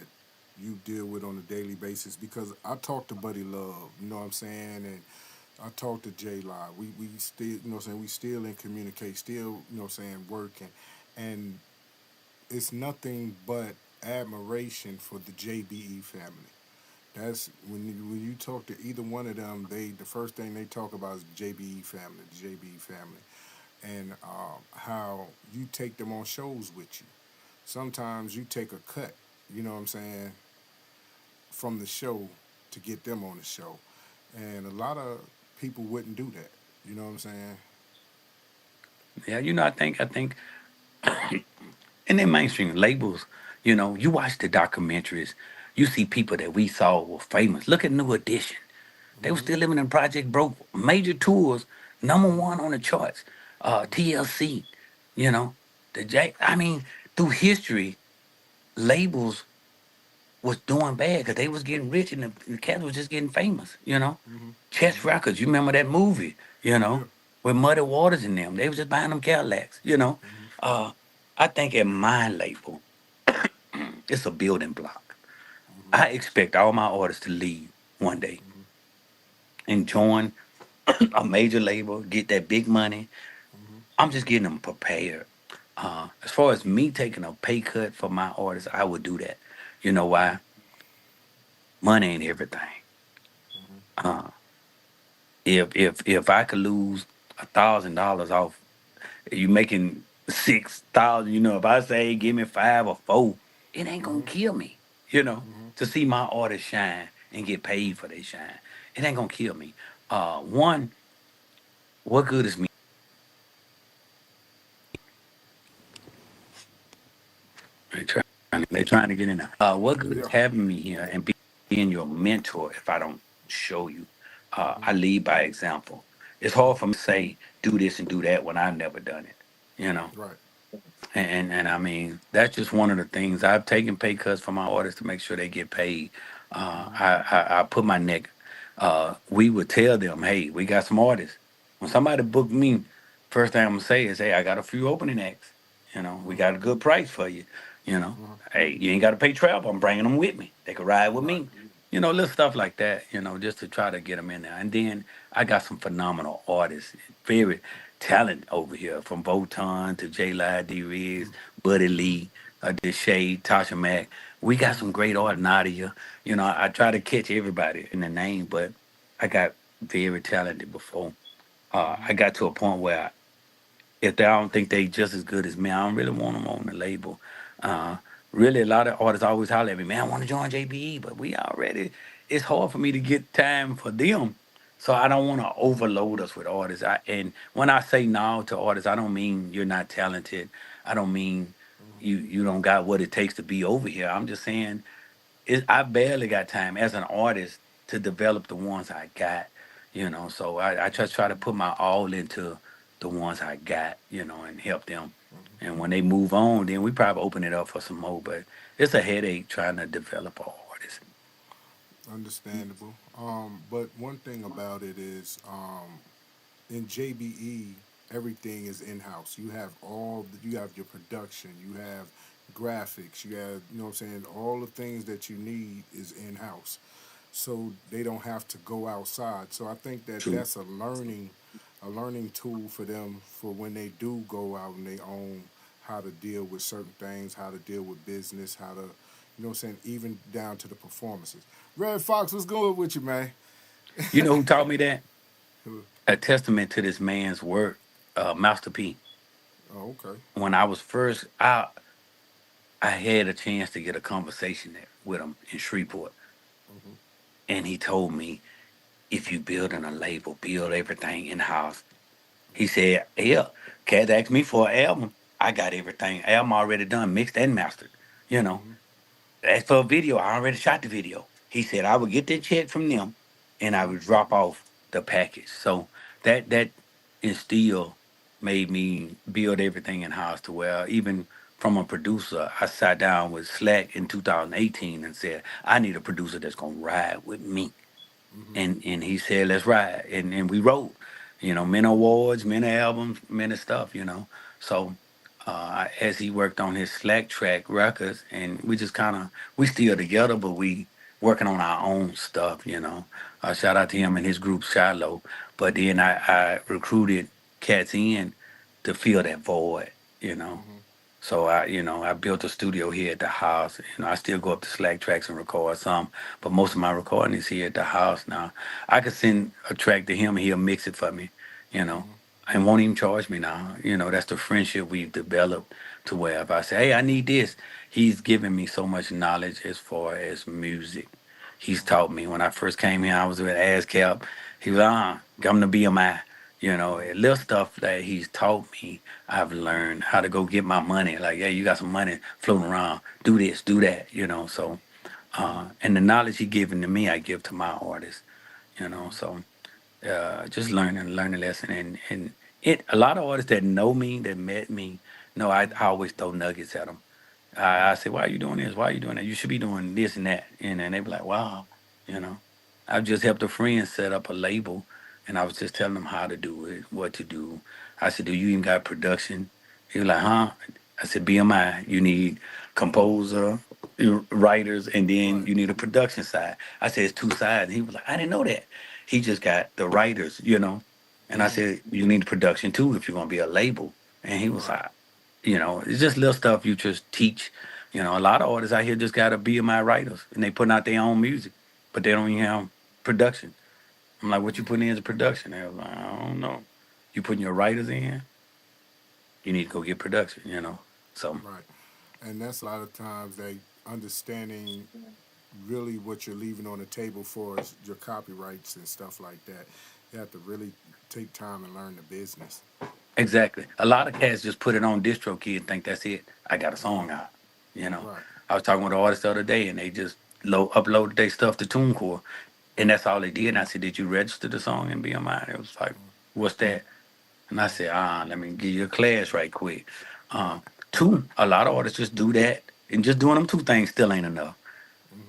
you deal with on a daily basis, because I talk to Buddy Love, you know what I'm saying, and I talk to J Live. We still, you know what I'm saying, we still in communicate, still, you know what I'm saying, working, and it's nothing but admiration for the JBE family. That's when you talk to either one of them, the first thing they talk about is JBE family, the JBE family, and how you take them on shows with you. sometimes you take a cut, you know what I'm saying, from the show to get them on the show. And a lot of people wouldn't do that. You know what I'm saying? Yeah, I think in the mainstream labels, you watch the documentaries, you see people that we saw were famous. Look at New Edition. They were Mm-hmm. still living in Project Broke, major tours, number one on the charts. TLC, you know, the J. I mean, through history, labels was doing bad because they was getting rich and the cats was just getting famous. Mm-hmm. Chess Mm-hmm. Records, you remember that movie? Yeah. With Muddy Waters in them, they was just buying them Cadillacs. Mm-hmm. Uh, I think at my label, it's a building block. Mm-hmm. I expect all my artists to leave one day and join a major label, get that big money. Mm-hmm. I'm just getting them prepared. As far as me taking a pay cut for my artists, I would do that. You know why? Money ain't everything. Mm-hmm. Uh, if I could lose $1,000 off, you making 6,000. If I say give me 5 or 4, it ain't gonna Mm-hmm. kill me. You know, Mm-hmm. to see my artists shine and get paid for their shine, it ain't gonna kill me. One, what good is me? They trying to get in there. What good is Yeah. having me here and being your mentor if I don't show you? I Mm-hmm. lead by example. It's hard for me to say do this and do that when I've never done it. You know. Right. And I mean, that's just one of the things. I've taken pay cuts for my artists to make sure they get paid. Mm-hmm. I put my neck. We would tell them, hey, we got some artists. When somebody booked me, first thing I'm gonna say is, hey, I got a few opening acts. We Mm-hmm. got a good price for you. You know, Mm-hmm. hey, you ain't got to pay travel. I'm bringing them with me. They could ride with Right. me. Little stuff like that. Just to try to get them in there. And then I got some phenomenal artists, very talent over here, from Voton to J. Live, D. Riggs, Buddy Mm-hmm. Lee, Deshae, Tasha Mack. We got some great art, Nadia. I try to catch everybody in the name, but I got very talented before. Mm-hmm. I got to a point where if they I don't think they just as good as me, I don't really want them on the label. Uh, Really, a lot of artists always holler at me, man, I want to join JBE, but we already, it's hard for me to get time for them. So I don't want to overload us with artists. And when I say no to artists, I don't mean you're not talented. I don't mean you don't got what it takes to be over here. I'm just saying I barely got time as an artist to develop the ones I got, So I just try to put my all into the ones I got, and help them. And when they move on, then we probably open it up for some more. But it's a headache trying to develop an artist. Understandable. But one thing about it is, in JBE, everything is in house. You have your production, you have graphics, you have, you know what I'm saying, all the things that you need is in house. So they don't have to go outside. So I think that True. that's a learning tool for them for when they do go out and they own how to deal with certain things, how to deal with business, how to, you know what I'm saying, even down to the performances. Red Fox, what's going with you, man? You know who taught me that? A testament to this man's work, Master P. Oh, okay. When I was first out, I had a chance to get a conversation there with him in Shreveport. Hmm. And he told me, if you building a label, build everything in house. He said, yeah, Cat asked me for an album. I got everything. Album already done, mixed and mastered. You know, Hmm. as for a video, I already shot the video. He said I would get the check from them and I Hmm. would drop off the package. So that instill made me build everything in house to where even from a producer, I sat down with Slack in 2018 and said, I need a producer that's gonna ride with me. Hmm. And he said, let's ride. And we wrote, many awards, many albums, many stuff, So as he worked on his Slack Track records, and we just kind of, we still together, but we working on our own stuff, Shout out to him and his group, Shiloh. But then I recruited cats in to fill that void, you know. Hmm. So I built a studio here at the house. I still go up to Slack Tracks and record some, but most of my recording is here at the house now. I could send a track to him and he'll mix it for me, you know, Hmm. and won't even charge me now. That's the friendship we've developed to where if I say, hey, I need this, he's given me so much knowledge as far as music. He's taught me when I first came here, I was with ASCAP. He was, come to BMI. You know, a little stuff that he's taught me, I've learned how to go get my money. Like, yeah, you got some money floating around. Do this, do that, you know. So, and the knowledge he given to me, I give to my artists, you know. So, just learning lesson, and it. A lot of artists that know me, that met me, know I always throw nuggets at them. I say, why are you doing this? Why are you doing that? You should be doing this and that. And they be like, wow, you know. I've just helped a friend set up a label, and I was just telling them how to do it, what to do. I said, do you even got production? He was like, huh? I said, BMI, you need composer, writers, and then Right. you need a production side. I said, it's two sides. He was like, I didn't know that. He just got the writers, you know. And I said, you need production too if you're going to be a label. And he was Right. like, you know, it's just little stuff you just teach. You know, a lot of artists out here just got to be my writers and they putting out their own music, but they don't even have production. I'm like, what you putting in as a production? They was like, I don't know. You putting your writers in, you need to go get production, you know. So Right. And that's a lot of times they understanding really what you're leaving on the table for is your copyrights and stuff like that. You have to really take time and learn the business. exactly. A lot of cats just put it on DistroKid and think that's it. I got a song out. You know. Right. I was talking with an artist the other day and they just uploaded their stuff to TuneCore. And that's all they did. And I said, did you register the song in BMI? It was like, what's that? And I said, let me give you a class right quick. Um, Two, a lot of artists just do that. And just doing them two things still ain't enough.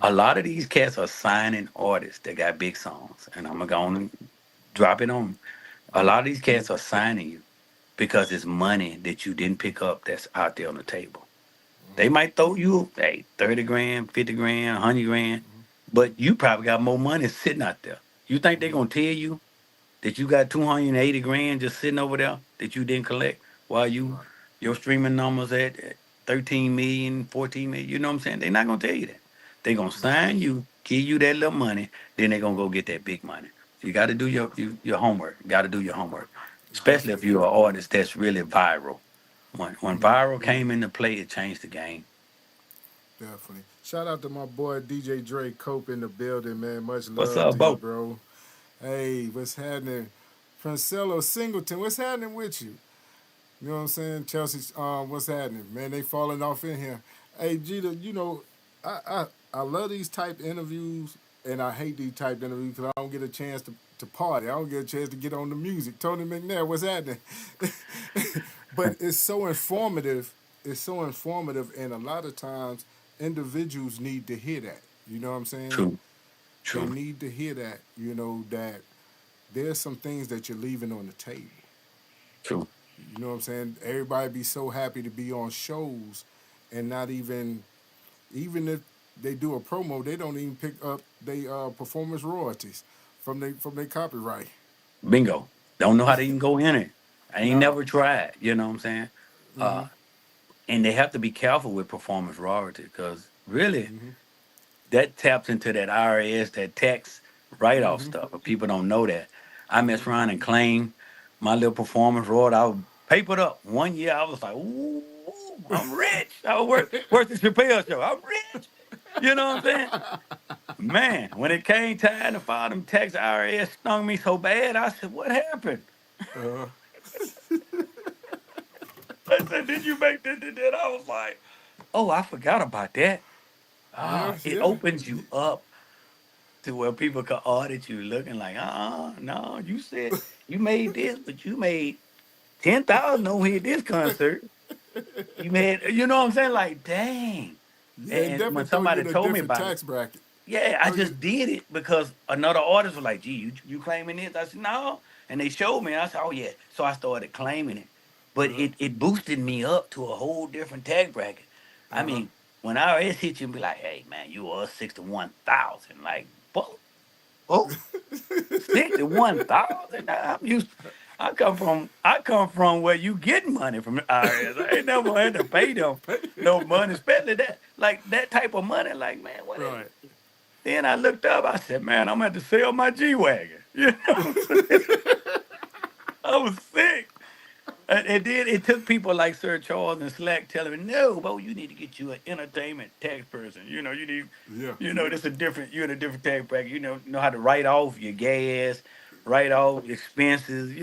A lot of these cats are signing artists that got big songs. And I'm going to go on and drop it on 'em. A lot of these cats are signing you because it's money that you didn't pick up that's out there on the table. They might throw you, hey, 30 grand, 50 grand, 100 grand, but you probably got more money sitting out there. You think they're going to tell you that you got 280 grand just sitting over there that you didn't collect while Right. your streaming numbers at 13 million, 14 million? You know what I'm saying? They're not going to tell you that. They're going to Right. sign you, give you that little money, then they're going to go get that big money. You got to do your homework. Got to do your homework, especially if Definitely. you're an artist that's really viral. When viral came into play, it changed the game. Definitely. Shout out to my boy DJ Dre Cope in the building, man. Much What's love up, to you, Bo? bro. Hey, what's happening? Francello Singleton, what's happening with you? You know what I'm saying? Chelsea, what's happening? Man, they falling off in here. Hey, Gita, I love these type interviews and I hate these type interviews because I don't get a chance to party. I don't get a chance to get on the music. Tony McNair, what's happening? But it's so informative. It's so informative, and a lot of times individuals need to hear that. You know what I'm saying? True, They true, need to hear that. You know that there's some things that you're leaving on the table. true. You know what I'm saying? Everybody be so happy to be on shows and not even if they do a promo, they don't even pick up they performance royalties from their copyright. Bingo. Don't know how to even go in it. I ain't No. never tried. You know what I'm saying? Uh, and they have to be careful with performance royalty because really that taps into that IRS, that tax write-off stuff. But people don't know that. I mess around and claim my little performance royalty. I was papered up. One year I was like, ooh, I'm rich. I was worth the Chappelle show. I'm rich. You know what I'm saying? Man, when it came time to file them tax, IRS stung me so bad. I said, "What happened?" Uh, I said, "Did you make this?" That? I was like, "Oh, I forgot about that." yeah, It yeah. opens you up to where people can audit you, looking like, no, you said you made this, but you made 10,000 over here at this concert. You made, you know what I'm saying? Like, dang. Yeah, it And definitely when throw you somebody in a told me different about it, tax bracket. yeah, I Throw you just did it because another artist was like, "Gee, you claiming this?" I said, "No," and they showed me. I said, "Oh yeah." So I started claiming it, but uh, it boosted me up to a whole different tag bracket. I uh-huh. mean, when IRS hit you and be like, "Hey man, you owe us 61,000," like, whoa, 61,000. I'm used. I come from where you get money from the IRS. I ain't never had to pay them no money, especially that like that type of money. Like man, what is? Right. Then I looked up, I said, man, I'm going to have to sell my G Wagon. You know what I'm saying? I was sick. And then it took people like Sir Charles and Slack telling me, no, Bo, you need to get you an entertainment tax person. You need, Yeah. this a different, you're in a different tax bracket. Know how to write off your gas, write off expenses.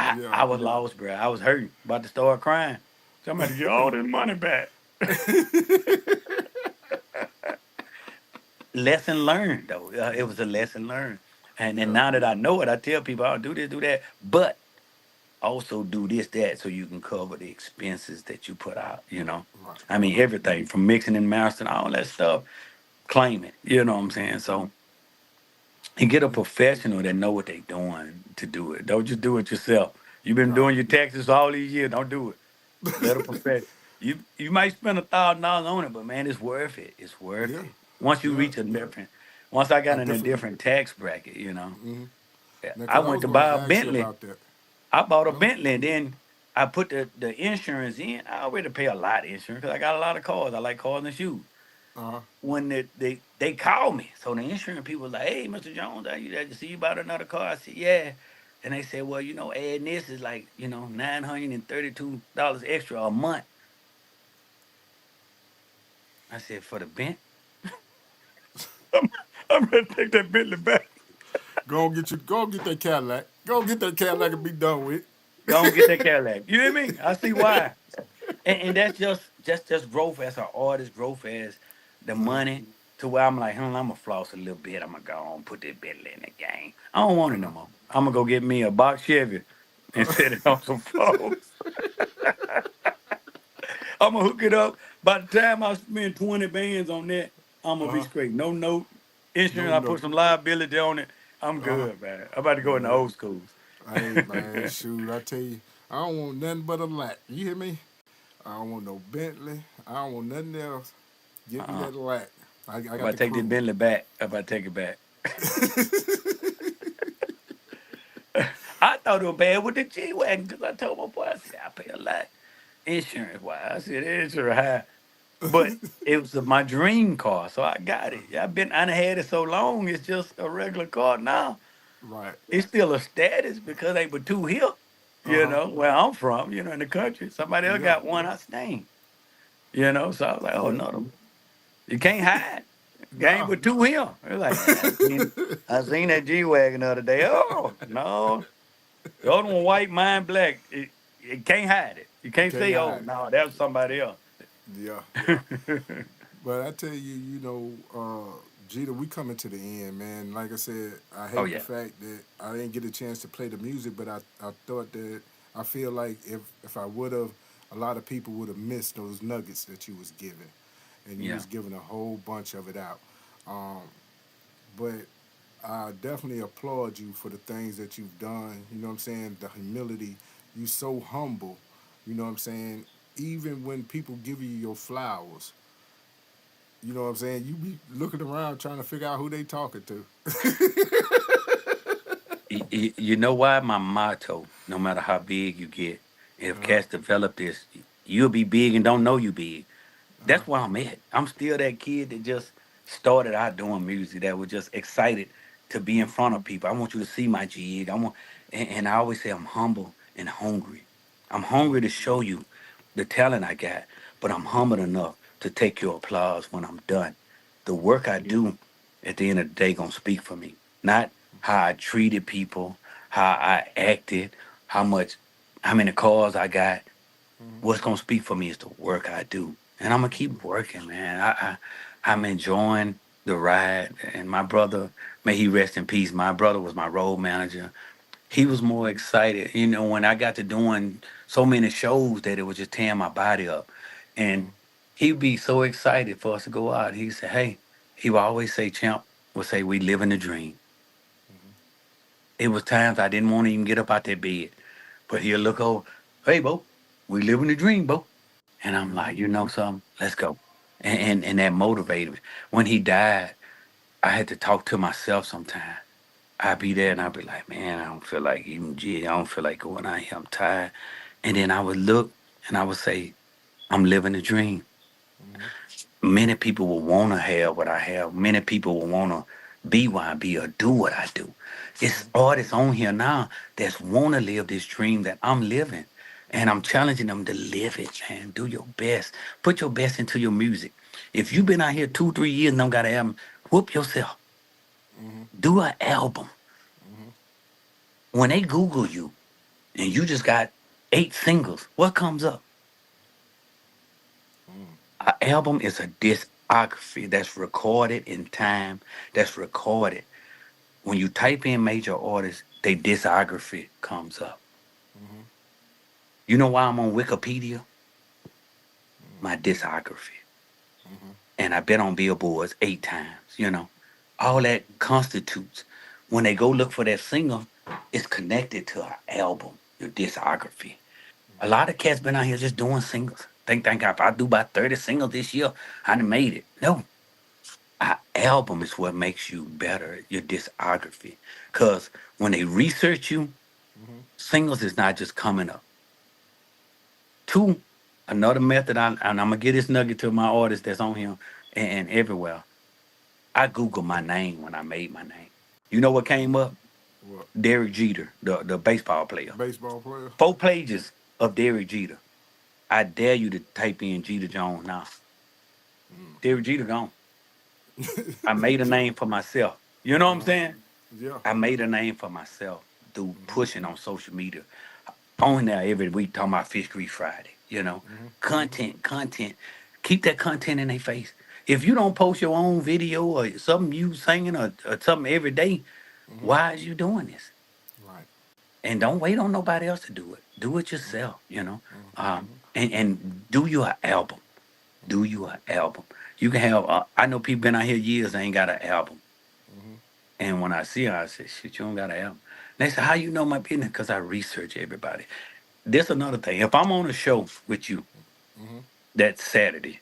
Yeah. I was lost, bro. I was hurting, about to start crying. So I'm about to get all this money back. Lesson learned, though. It was a lesson learned. And Yeah. now that I know it, I tell people, I'll do this, do that. But also do this, that, so you can cover the expenses that you put out. Right. I mean, everything from mixing and mastering, all that stuff, claim it. You know what I'm saying? So, and get a professional that know what they doing to do it. Don't just do it yourself. You've been Right. doing your taxes all these years. Don't do it. Let a professional. You might spend $1,000 on it, but man, it's worth it. It's worth Yeah. it. Once you Yeah. reach a different, once I I got in a definitely. different tax bracket, yeah, Now, I cause I went was to going buy to a ask you Bentley. about that. I bought a Huh? Bentley and then I put the insurance in. I already pay a lot of insurance because I got a lot of cars. I like cars and shoes. Uh-huh. When they called me, so the insurance people was like, "Hey, Mr. Jones, I just see you bought another car." I said, "Yeah," and they said, "Well, adding this is like $932 extra a month." I said, "For the Bent, I'm, I'm ready to take that Bentley back. Go and get that Cadillac. Go and get that Cadillac and be done with. Go and get that Cadillac." You hear me? I see why. And that's just growth as an artist, growth as the money to where I'm like, I'm gonna floss a little bit. I'm gonna go on put this Bentley in the game. I don't want it no more. I'm gonna go get me a box Chevy and set it on some floors. I'm gonna hook it up. By the time I spend 20 bands on that, I'm gonna be Uh-huh. straight. No note, No, insurance. I put no. some liability on it. I'm Uh-huh. good, man. I'm about to go in the Man. old schools. Hey, man, shoot, I tell you, I don't want nothing but a lack. You hear me? I don't want no Bentley. I don't want nothing else. Give me Uh-uh. that lack. I I'm got about the to take this crew. Bentley back. I'm about to take it back. I thought it was bad with the G Wagon because I told my boy, I said, I pay a lot insurance wise. I said, insurance high. But it was my dream car, so I got it. I done had it so long, it's just a regular car now. Right. It's still a status because they were too hip, Uh-huh. where I'm from, in the country. Somebody else Yeah. got one I staying, so I was like, oh, Yeah. no, you can't hide. Game Nah. with two him. It was like, man, I seen that G Wagon the other day. Oh, no. The other one white, mine black. It can't hide it. You You can't can't say, oh, hide it. no, that was somebody else. Yeah, yeah. But I tell you, Jeter, we coming to the end, man. Like I said, I Oh, hate the yeah. fact that I didn't get a chance to play the music, but I thought that I feel like if I would have, a lot of people would have missed those nuggets that you was giving, and you Yeah. was giving a whole bunch of it out. Um, but I definitely applaud you for the things that you've done. You know what I'm saying? The humility. You so humble. You know what I'm saying? Even when people give you your flowers, you know what I'm saying? You be looking around trying to figure out who they talking to. You know why? My motto, no matter how big you get, if Uh-huh, cats develop this, you'll be big and don't know you big. uh-huh, That's where I'm at. I'm still that kid that just started out doing music that was just excited to be in front of people. I want you to see my jig. And I always say I'm humble and hungry. I'm hungry to show you the talent I got, but I'm humble enough to take your applause when I'm done. The work I do at the end of the day gonna speak for me. Not how I treated people, how I acted, how much how many cars I got. What's gonna speak for me is the work I do, and I'm gonna keep working, man. I'm enjoying the ride, and my brother, may he rest in peace. My brother was my road manager. He was more excited, when I got to doing so many shows that it was just tearing my body up, and he'd be so excited for us to go out. He said, "Hey," he would always say, "Champ," would say, "We live in a dream." It was times I didn't want to even get up out that bed, but he'll look over, "Hey, Bo, we live in a dream, Bo." And I'm like, you know something? Let's go. And that motivated me. When he died, I had to talk to myself sometime. I'd be there and I'd be like, man, I don't feel like eating G. I don't feel like going out here. I'm tired. And then I would look and I would say, I'm living a dream. Many people will want to have what I have. Many people will want to be what I be or do what I do. It's artists on here now that's want to live this dream that I'm living. And I'm challenging them to live it, man. Do your best. Put your best into your music. If you've been out here 2, 3 years and don't got an album, whoop yourself. Mm-hmm. Do an album. Mm-hmm. When they Google you and you just got 8 singles, what comes up? Mm. An album is a discography that's recorded in time, that's recorded. When you type in major artists, their discography comes up. Mm-hmm. You know why I'm on Wikipedia? Mm. My discography. Mm-hmm. And I've been on billboards 8 times. All that constitutes. When they go look for that singer, it's connected to our album, your discography. A lot of cats been out here just doing singles. Think if I do about 30 singles this year, I done made it. No. Our album is what makes you better, your discography. Cause when they research you, Mm-hmm. singles is not just coming up. Two, another method, and I'm gonna get this nugget to my artists that's on here and everywhere. I Googled my name when I made my name. You know what came up? What? Derek Jeter, the baseball player. Baseball player? 4 pages of Derek Jeter. I dare you to type in Jeter Jones now. Derek Jeter gone. I made a name for myself. You know what I'm Uh-huh. saying? Yeah. I made a name for myself through Mm-hmm. pushing on social media. On there every week talking about Fish Grease Friday. Mm-hmm. Mm-hmm. Content. Keep that content in their face. If you don't post your own video or something you singing or something every day, Mm-hmm. why is you doing this? Right. And don't wait on nobody else to do it. Do it yourself. And do your album. Do your album. You can have. I know people been out here years they ain't got an album. Mm-hmm. And when I see her, I say, "Shit, you don't got an album." They say, "How you know my business?" Because I research everybody. This another thing. If I'm on a show with you Mm-hmm. that Saturday,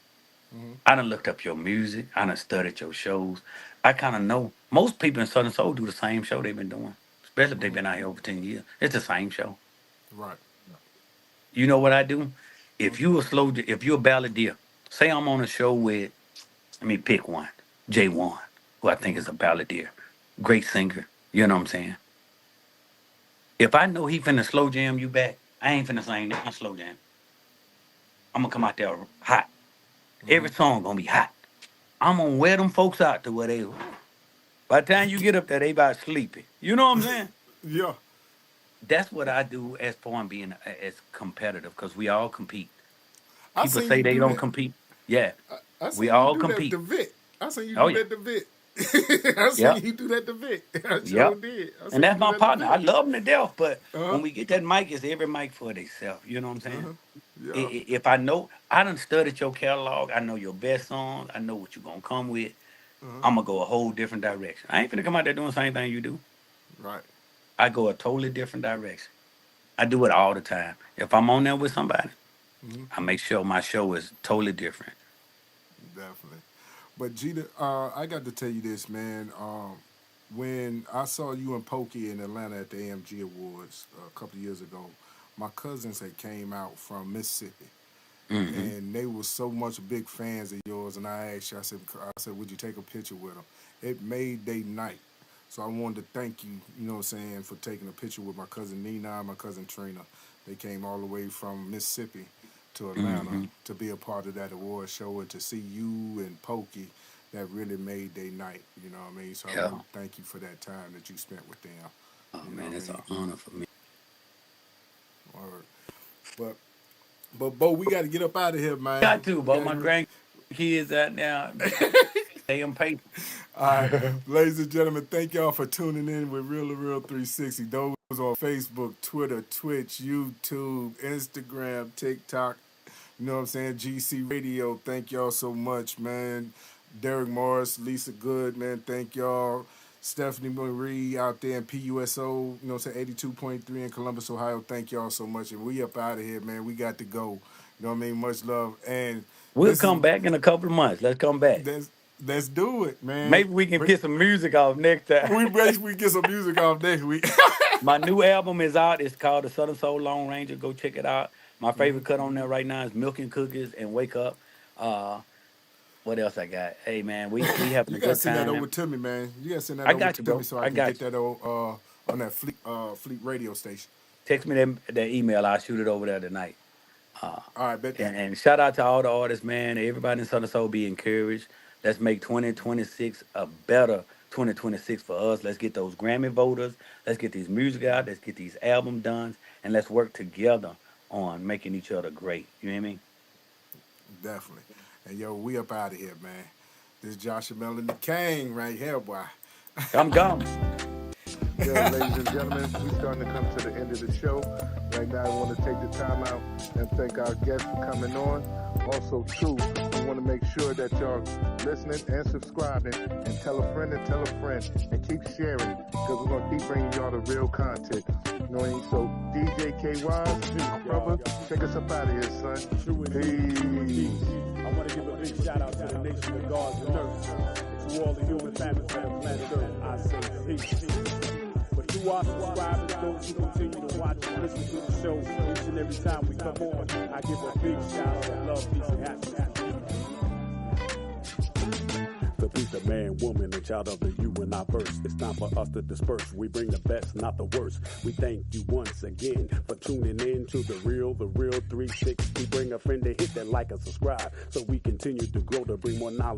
Mm-hmm. I done looked up your music. I done studied your shows. I kind of know most people in Southern Soul do the same show they've been doing, especially if they've Mm-hmm. been out here over 10 years. It's the same show. Right. You know what I do? Mm-hmm. If you're a balladeer, say I'm on a show with, let me pick one, J1, who I think Mm-hmm. is a balladeer, great singer. You know what I'm saying? If I know he finna slow jam you back, I ain't finna sing that slow jam. I'm gonna come out there hot. Mm-hmm. Every song gonna be hot. I'm gonna wear them folks out to where they. By the time you get up there, they about sleepy. You know what I'm saying? Yeah. That's what I do as far as being as competitive, because we all compete. I People seen say you they do don't that. compete. Yeah, I we seen you all do that to compete. Vic. I seen you Oh do yeah, that to Vic. I seen yep, you do that to Vic. I sure yep. did. I And seen you that's do my that to partner. I Vic. love him to death, but Uh-huh. when we get that mic, it's every mic for themselves. You know what I'm saying? Uh-huh. Yeah. If I know, I done studied your catalog. I know your best songs. I know what you're gonna come with. Uh-huh. I'm gonna go a whole different direction. I ain't finna come out there doing the same thing you do. Right. I go a totally different direction. I do it all the time. If I'm on there with somebody, Mm-hmm. I make sure my show is totally different. Definitely. But Jeter, I got to tell you this, man. When I saw you and Pokey in Atlanta at the AMG Awards a couple of years ago, my cousins had came out from Mississippi, Hmm. and they were so much big fans of yours. And I asked you, I said, would you take a picture with them? It made their night. So I wanted to thank you, you know what I'm saying, for taking a picture with my cousin Nina and my cousin Trina. They came all the way from Mississippi to Atlanta Hmm. to be a part of that award show and to see you and Pokey. That really made their night, you know what I mean? So I Yeah. want to thank you for that time that you spent with them, Oh you know man, what I it's an mean? honor for me. Or, but but Bo, we got to get up out of here, man. Got to, We but got my to. grandkids out now, they on paper. All right, ladies and gentlemen, thank y'all for tuning in with Real to Real 360. Those on Facebook, Twitter, Twitch, YouTube, Instagram, TikTok. You know what I'm saying? GC Radio. Thank y'all so much, man. Derek Morris, Lisa Good, man. Thank y'all. Stephanie Marie out there in PUSO, you know what I'm saying? 82.3 in Columbus, Ohio. Thank y'all so much. And we up out of here, man. We got to go. You know what I mean? Much love. And We'll this is come back in a couple of months. Let's come back. let's let's do it, man. Maybe we can get some music off next time. We basically get some music off next week. My new album is out. It's called The Southern Soul Lone Ranger. Go check it out. My Hmm. favorite cut on there right now is Milk and Cookies and Wake Up. Uh, what else I got? Hey man, we having You a gotta good send that over time. to me, man. You gotta send that I over got you, to me bro. so I I can get got you. that on that Fleet radio station. Text me that email. I'll shoot it over there tonight. All right, bet. And shout out to all the artists, man. Everybody in Southern Soul, be encouraged. Let's make 2026 a better 2026 for us. Let's get those Grammy voters. Let's get these music out. Let's get these album done. And let's work together on making each other great. You know what I mean? Definitely. And yo, we up out of here, man. This Joshua Mellon the King right here, boy. I'm gone. Yeah, ladies and gentlemen, we're starting to come to the end of the show. Right now, I want to take the time out and thank our guests for coming on. Also, too, we want to make sure that y'all listening and subscribing, and tell a friend and keep sharing, because we're going to keep bringing y'all the real content. You know what I mean? So, DJ KY, brother, take us up out of here, son. Peace. I want to give a big shout out to the nation of gods and earth. To all the human families on the planet Earth, I say peace. But to our subscribers, those who continue to watch and listen to the show each and every time we come on, I give a big shout out of love, peace, and happiness. The beast of man, woman, and child of the universe. It's time for us to disperse. We bring the best, not the worst. We thank you once again for tuning in to the Real 360. Bring a friend to hit that like and subscribe so we continue to grow to bring more knowledge.